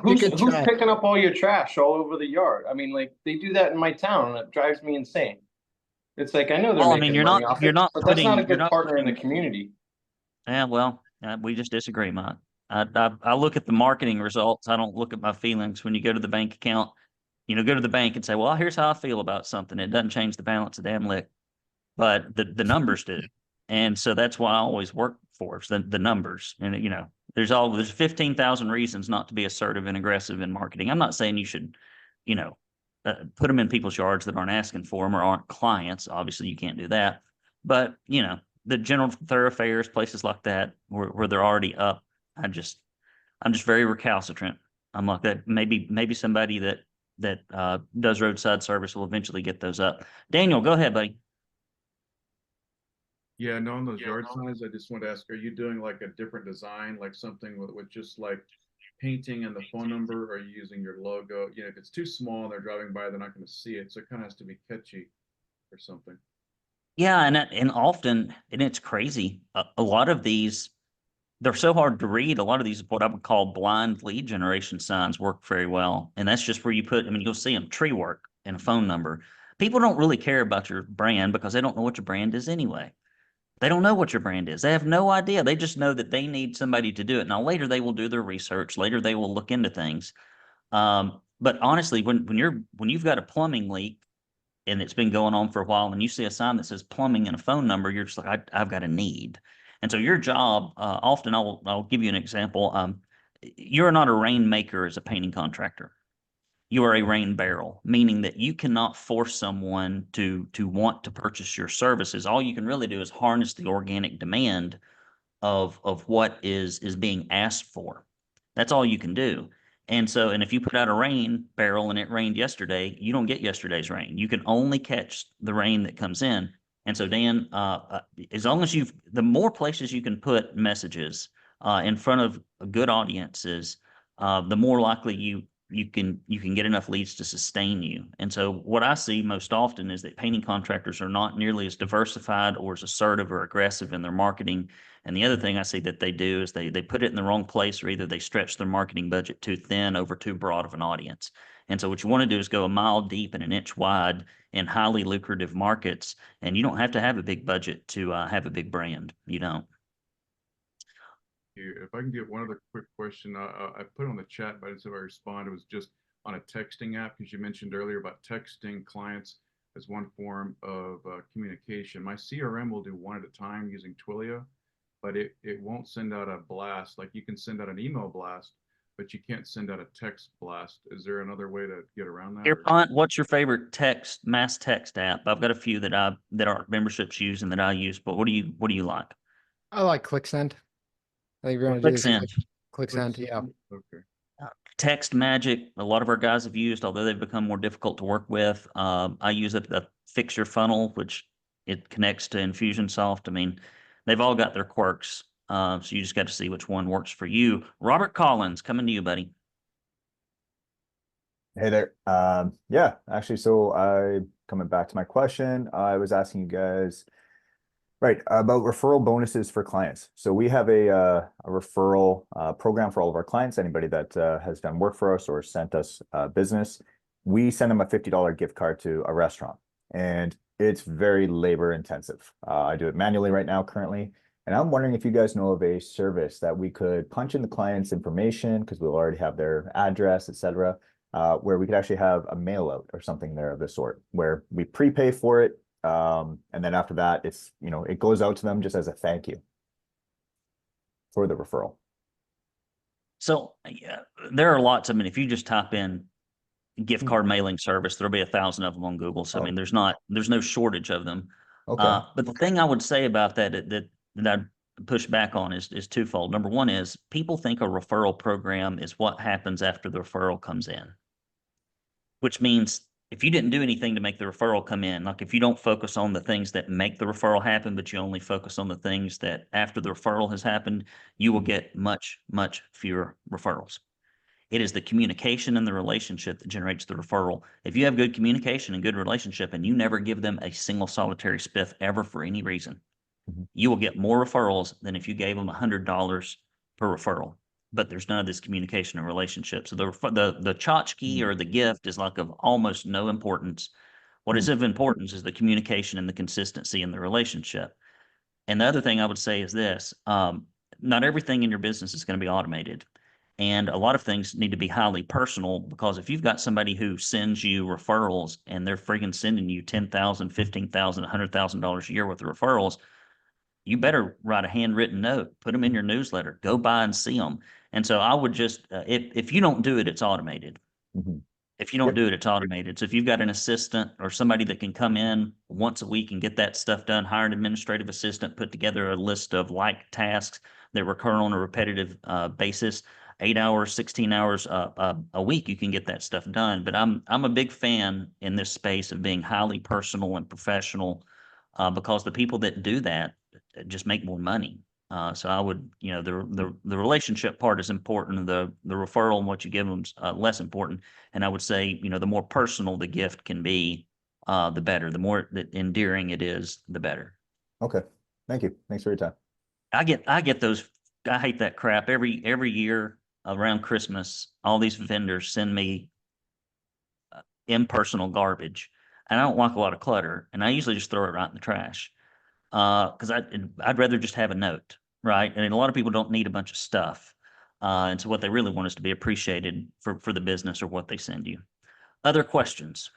who's picking up all your trash all over the yard? I mean, like they do that in my town and it drives me insane. It's like, I know they're making money off it, but that's not a good partner in the community. Yeah, well, we just disagree, Mike. I look at the marketing results. I don't look at my feelings. When you go to the bank account, go to the bank and say, well, here's how I feel about something. It doesn't change the balance a damn lick, but the numbers do. And so that's why I always work for the numbers. And, there's 15,000 reasons not to be assertive and aggressive in marketing. I'm not saying you should, put them in people's yards that aren't asking for them or aren't clients. Obviously, you can't do that. But, the general thoroughfares, places like that where they're already up, I'm just very recalcitrant. I'm like that. Maybe somebody that does roadside service will eventually get those up. Daniel, go ahead, buddy. Yeah, no, on those yard signs, I just want to ask, are you doing like a different design, like something with just like painting and the phone number, or are you using your logo? If it's too small and they're driving by, they're not going to see it. So it kind of has to be catchy or something. Yeah, and often, and it's crazy, a lot of these, they're so hard to read. A lot of these, what I would call blind lead generation signs, work very well. And that's just where you put, you'll see them, tree work and a phone number. People don't really care about your brand because they don't know what your brand is anyway. They don't know what your brand is. They have no idea. They just know that they need somebody to do it. Now, later they will do their research. Later they will look into things. But honestly, when you've got a plumbing leak and it's been going on for a while and you see a sign that says plumbing and a phone number, you're just like, I've got a need. And so your job, often I'll give you an example. You're not a rainmaker as a painting contractor. You are a rain barrel, meaning that you cannot force someone to want to purchase your services. All you can really do is harness the organic demand of what is being asked for. That's all you can do. And so, and if you put out a rain barrel and it rained yesterday, you don't get yesterday's rain. You can only catch the rain that comes in. And so, Dan, as long as the more places you can put messages in front of good audiences, the more likely you can get enough leads to sustain you. And so what I see most often is that painting contractors are not nearly as diversified or as assertive or aggressive in their marketing. And the other thing I see that they do is they put it in the wrong place, or either they stretch their marketing budget too thin over too broad of an audience. And so what you want to do is go a mile deep and an inch wide in highly lucrative markets. And you don't have to have a big budget to have a big brand. You don't. If I can get one other quick question, I put it on the chat, but I didn't see if I respond. It was just on a texting app, because you mentioned earlier about texting clients as one form of communication. My CRM will do one at a time using Twilio, but it won't send out a blast. Like, you can send out an email blast, but you can't send out a text blast. Is there another way to get around that? Pierpont, what's your favorite mass text app? I've got a few that our memberships use and that I use, but what do you like? I like ClickSend. I think we're going to do ClickSend. ClickSend, yeah. Okay. Text Magic, a lot of our guys have used, although they've become more difficult to work with. I use a Fix Your Funnel, which it connects to Infusionsoft. I mean, they've all got their quirks. So you just got to see which one works for you. Robert Collins, coming to you, buddy. Hey there. Yeah, actually, so coming back to my question, I was asking you guys, right, about referral bonuses for clients. So we have a referral program for all of our clients. Anybody that has done work for us or sent us business, we send them a $50 gift card to a restaurant, and it's very labor intensive. I do it manually right now currently, and I'm wondering if you guys know of a service that we could punch in the client's information, because we'll already have their address, etc., where we could actually have a mail out or something there of the sort, where we prepay for it. And then after that, it's, it goes out to them just as a thank you for the referral. So yeah, there are lots. I mean, if you just type in gift card mailing service, there'll be 1,000 of them on Google. So I mean, there's no shortage of them. Okay. But the thing I would say about that I'd push back on is twofold. Number one is people think a referral program is what happens after the referral comes in, which means if you didn't do anything to make the referral come in, like if you don't focus on the things that make the referral happen, but you only focus on the things that after the referral has happened, you will get much, much fewer referrals. It is the communication and the relationship that generates the referral. If you have good communication and good relationship and you never give them a single solitary spiff ever for any reason, you will get more referrals than if you gave them $100 per referral. But there's none of this communication and relationship. So the tchotchke or the gift is like of almost no importance. What is of importance is the communication and the consistency in the relationship. And the other thing I would say is this, not everything in your business is going to be automated. And a lot of things need to be highly personal, because if you've got somebody who sends you referrals and they're freaking sending you $10,000, $15,000, $100,000 a year worth of referrals, you better write a handwritten note, put them in your newsletter, go by and see them. And so I would just, if you don't do it, it's automated. If you don't do it, it's automated. So if you've got an assistant or somebody that can come in once a week and get that stuff done, hire an administrative assistant, put together a list of like tasks that recur on a repetitive basis, 8 hours, 16 hours a week, you can get that stuff done. But I'm a big fan in this space of being highly personal and professional, because the people that do that just make more money. So I would, the relationship part is important. The referral and what you give them is less important. And I would say, the more personal the gift can be, the better. The more endearing it is, the better. Okay. Thank you. Thanks for your time. I get those. I hate that crap every year around Christmas. All these vendors send me impersonal garbage, and I don't like a lot of clutter. And I usually just throw it right in the trash. Because I'd rather just have a note, right? And a lot of people don't need a bunch of stuff. And so what they really want is to be appreciated for the business or what they send you. Other questions?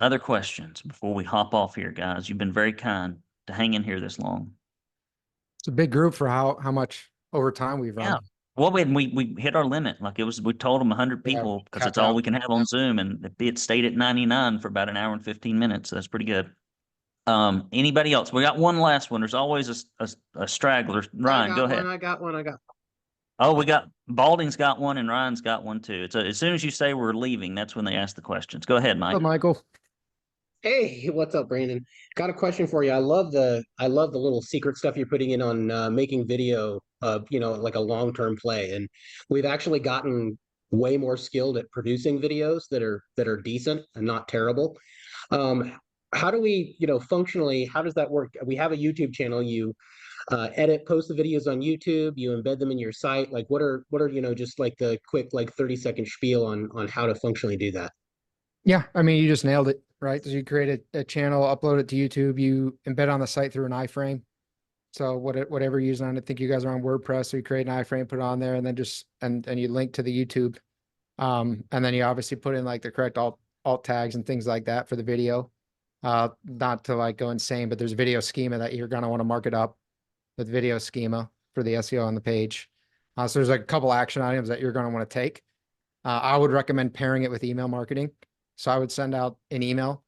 Other questions before we hop off here, guys? You've been very kind to hang in here this long. It's a big group for how much overtime we've run. Yeah. Well, we hit our limit. Like we told them 100 Yeah, people because capped it's all out. we can have on Zoom, and it stayed at 99 for about an hour and 15 minutes. So that's pretty good. Anybody else? We got one last one. There's always a straggler. Ryan, go ahead. I got one. Oh, we got Balding's got one and Ryan's got one too. It's as soon as you say we're leaving, that's when they ask the questions. Go ahead, Mike. Oh, Michael. Hey, what's up, Brandon? Got a question for you. I love the little secret stuff you're putting in on making video like a long-term play. And we've actually gotten way more skilled at producing videos that are decent and not terrible. How do we, functionally, how does that work? We have a YouTube channel. You post the videos on YouTube, you embed them in your site. Like what are, just like the quick, like 30-second spiel on how to functionally do that? Yeah, I mean, you just nailed it, right? So you create a channel, upload it to YouTube, you embed on the site through an iframe. So whatever you're using on it, I think you guys are on WordPress, so you create an iframe, put it on there, and then and you link to the YouTube. And then you obviously put in like the correct alt tags and things like that for the video. Not to like go insane, but there's a video schema that you're gonna want to mark it up with video schema for the SEO on the page. So there's like a couple action items that you're gonna want to take. I would recommend pairing it with email marketing. So I would send out an email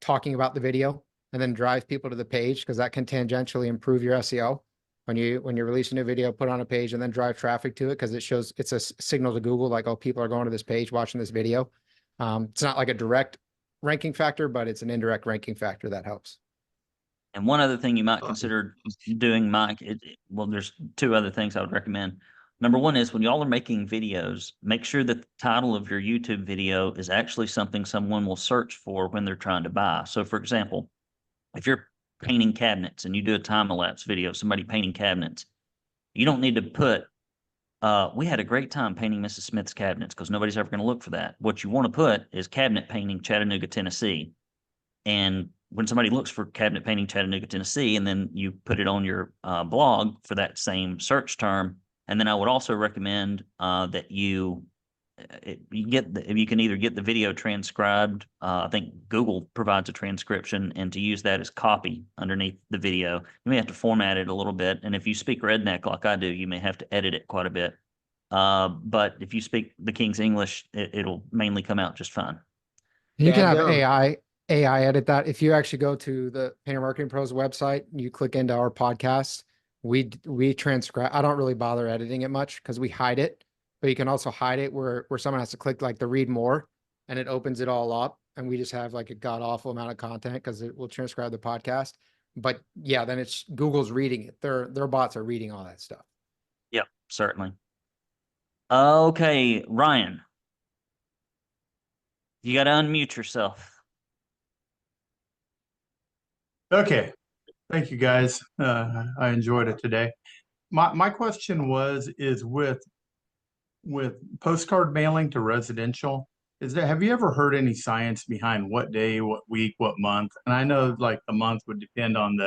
talking about the video and then drive people to the page because that can tangentially improve your SEO. When you release a new video, put on a page and then drive traffic to it because it's a signal to Google like, oh, people are going to this page watching this video. It's not like a direct ranking factor, but it's an indirect ranking factor that helps. And one other thing you might consider doing, Mike, well, there's two other things I would recommend. Number one is when y'all are making videos, make sure that the title of your YouTube video is actually something someone will search for when they're trying to buy. So for example, if you're painting cabinets and you do a time-lapse video of somebody painting cabinets, you don't need to put, we had a great time painting Mrs. Smith's cabinets because nobody's ever going to look for that. What you want to put is cabinet painting Chattanooga, Tennessee. And when somebody looks for cabinet painting Chattanooga, Tennessee, and then you put it on your blog for that same search term, and then I would also recommend that you can either get the video transcribed. I think Google provides a transcription, and to use that as copy underneath the video, you may have to format it a little bit. And if you speak redneck like I do, you may have to edit it quite a bit. But if you speak the King's English, it'll mainly come out just fine. You can have AI edit that. If you actually go to the Painter Marketing Pros website, you click into our podcast, we transcribe. I don't really bother editing it much because we hide it, but you can also hide it where someone has to click like the read more and it opens it all up. And we just have like a god awful amount of content because it will transcribe the podcast. But yeah, then it's Google's reading it. Their bots are reading all that stuff. Yep, certainly. Okay, Ryan, you got to unmute yourself. Okay. Thank you, guys. I enjoyed it today. My question is with postcard mailing to residential, have you ever heard any science behind what day, what week, what month? And I know like the month would depend on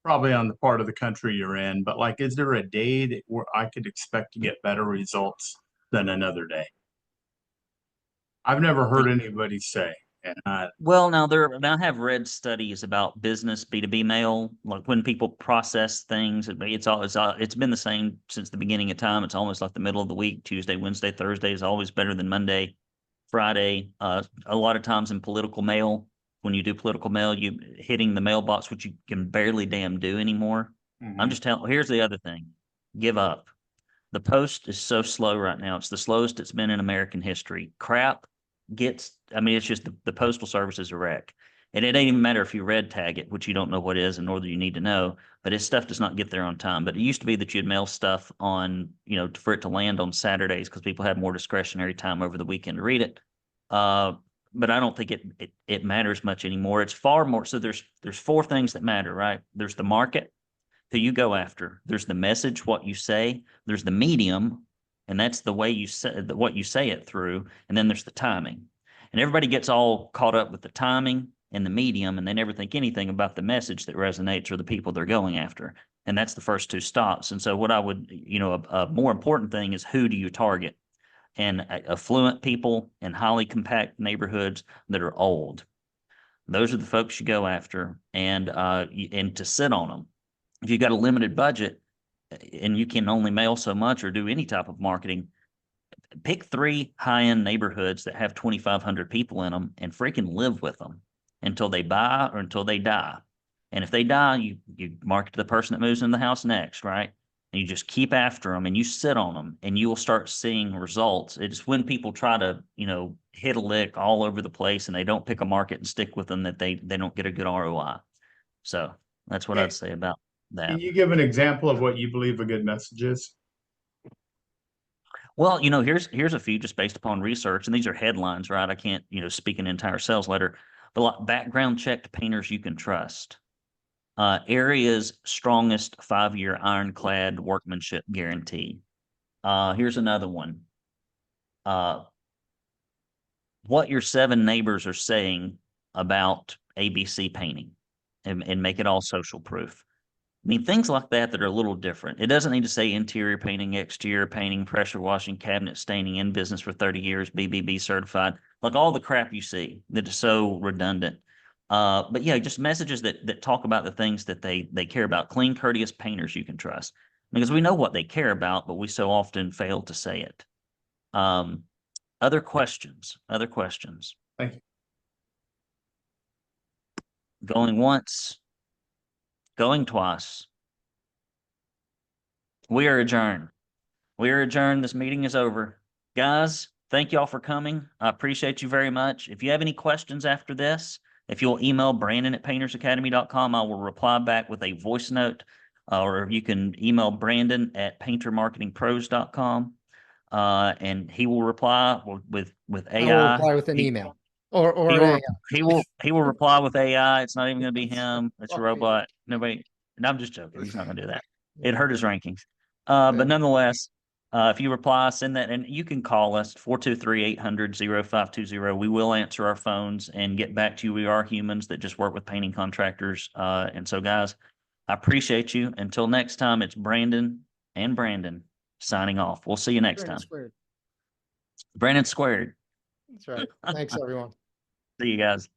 probably on the part of the country you're in, but like, is there a day where I could expect to get better results than another day? I've never heard anybody say. Well, now I have read studies about business B2B mail, like when people process things. It's been the same since the beginning of time. It's almost like the middle of the week. Tuesday, Wednesday, Thursday is always better than Monday, Friday. A lot of times in political mail, when you do political mail, you hitting the mailbox, which you can barely damn do anymore. Mm-hmm. I'm just telling. Here's the other thing: give up. The post is so slow right now. It's the slowest it's been in American history. Crap. It's just the postal service is a wreck. And it ain't even matter if you red tag it, which you don't know what is, and nor do you need to know, but his stuff does not get there on time. But it used to be that you'd mail stuff on, for it to land on Saturdays because people had more discretionary time over the weekend to read it. But I don't think it matters much anymore. It's far more. So there's four things that matter, right? There's the market, who you go after. There's the message, what you say. There's the medium, and that's the way you say what you say it through. And then there's the timing. And everybody gets all caught up with the timing and the medium, and they never think anything about the message that resonates or the people they're going after. And that's the first two stops. And so what I would, a more important thing is who do you target? And affluent people in highly compact neighborhoods that are old. Those are the folks you go after, and to sit on them. if you've got a limited budget and you can only mail so much or do any type of marketing, pick 3 high-end neighborhoods that have 2,500 people in them and freaking live with them until they buy or until they die. And if they die, you market to the person that moves in the house next, right? And you just keep after them and you sit on them and you will start seeing results. It's when people try to, hit a lick all over the place and they don't pick a market and stick with them that they don't get a good ROI. So that's what I'd say about that. Can you give an example of what you believe a good message is? Well, here's a few just based upon research, and these are headlines, right? I can't, speak an entire sales letter, but like background checked painters you can trust. Area's strongest 5-year ironclad workmanship guarantee. Here's another one. What your 7 neighbors are saying about ABC painting and make it all social proof. I mean, things like that are a little different. It doesn't need to say interior painting, exterior painting, pressure washing, cabinet staining, in business for 30 years, BBB certified, like all the crap you see that is so redundant. But yeah, just messages that talk about the things that they care about. Clean, courteous painters you can trust, because we know what they care about, but we so often fail to say it. Other questions? Thank you. Going once, going twice. We are adjourned. This meeting is over. Guys, thank y'all for coming. I appreciate you very much. If you have any questions after this, if you'll email Brandon@paintersacademy.com, I will reply back with a voice note, or you can email Brandon@paintermarketingpros.com, and he will reply with AI. I will reply with an email. Or he will reply with AI. It's not even going to be him. It's a robot. Nobody. No, I'm just joking. He's not going to do that. It hurt his rankings. But nonetheless, if you reply, send that, and you can call us 423-800-0520. We will answer our phones and get back to you. We are humans that just work with painting contractors. And so, guys, I appreciate you. Until next time, it's Brandon and Brandon signing off. We'll see you next time. Squared. Brandon squared. That's right. Thanks, everyone. See you guys.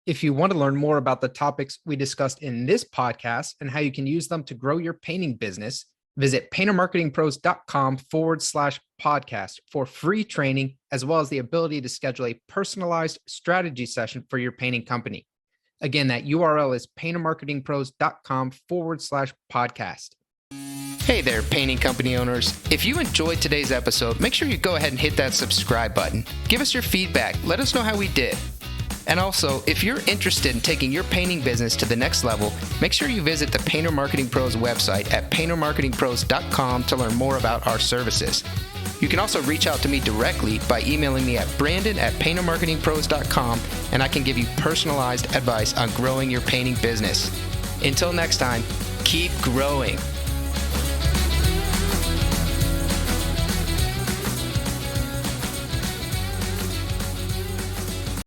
If you want to learn more about the topics we discussed in this podcast and how you can use them to grow your painting business, visit paintermarketingpros.com/podcast for free training, as well as the ability to schedule a personalized strategy session for your painting company. Again, that URL is paintermarketingpros.com/podcast. Hey there, painting company owners. If you enjoyed today's episode, make sure you go ahead and hit that subscribe button. Give us your feedback. Let us know how we did. And also, if you're interested in taking your painting business to the next level, make sure you visit the Painter Marketing Pros website at paintermarketingpros.com to learn more about our services. You can also reach out to me directly by emailing me at brandon@paintermarketingpros.com, and I can give you personalized advice on growing your painting business. Until next time, keep growing.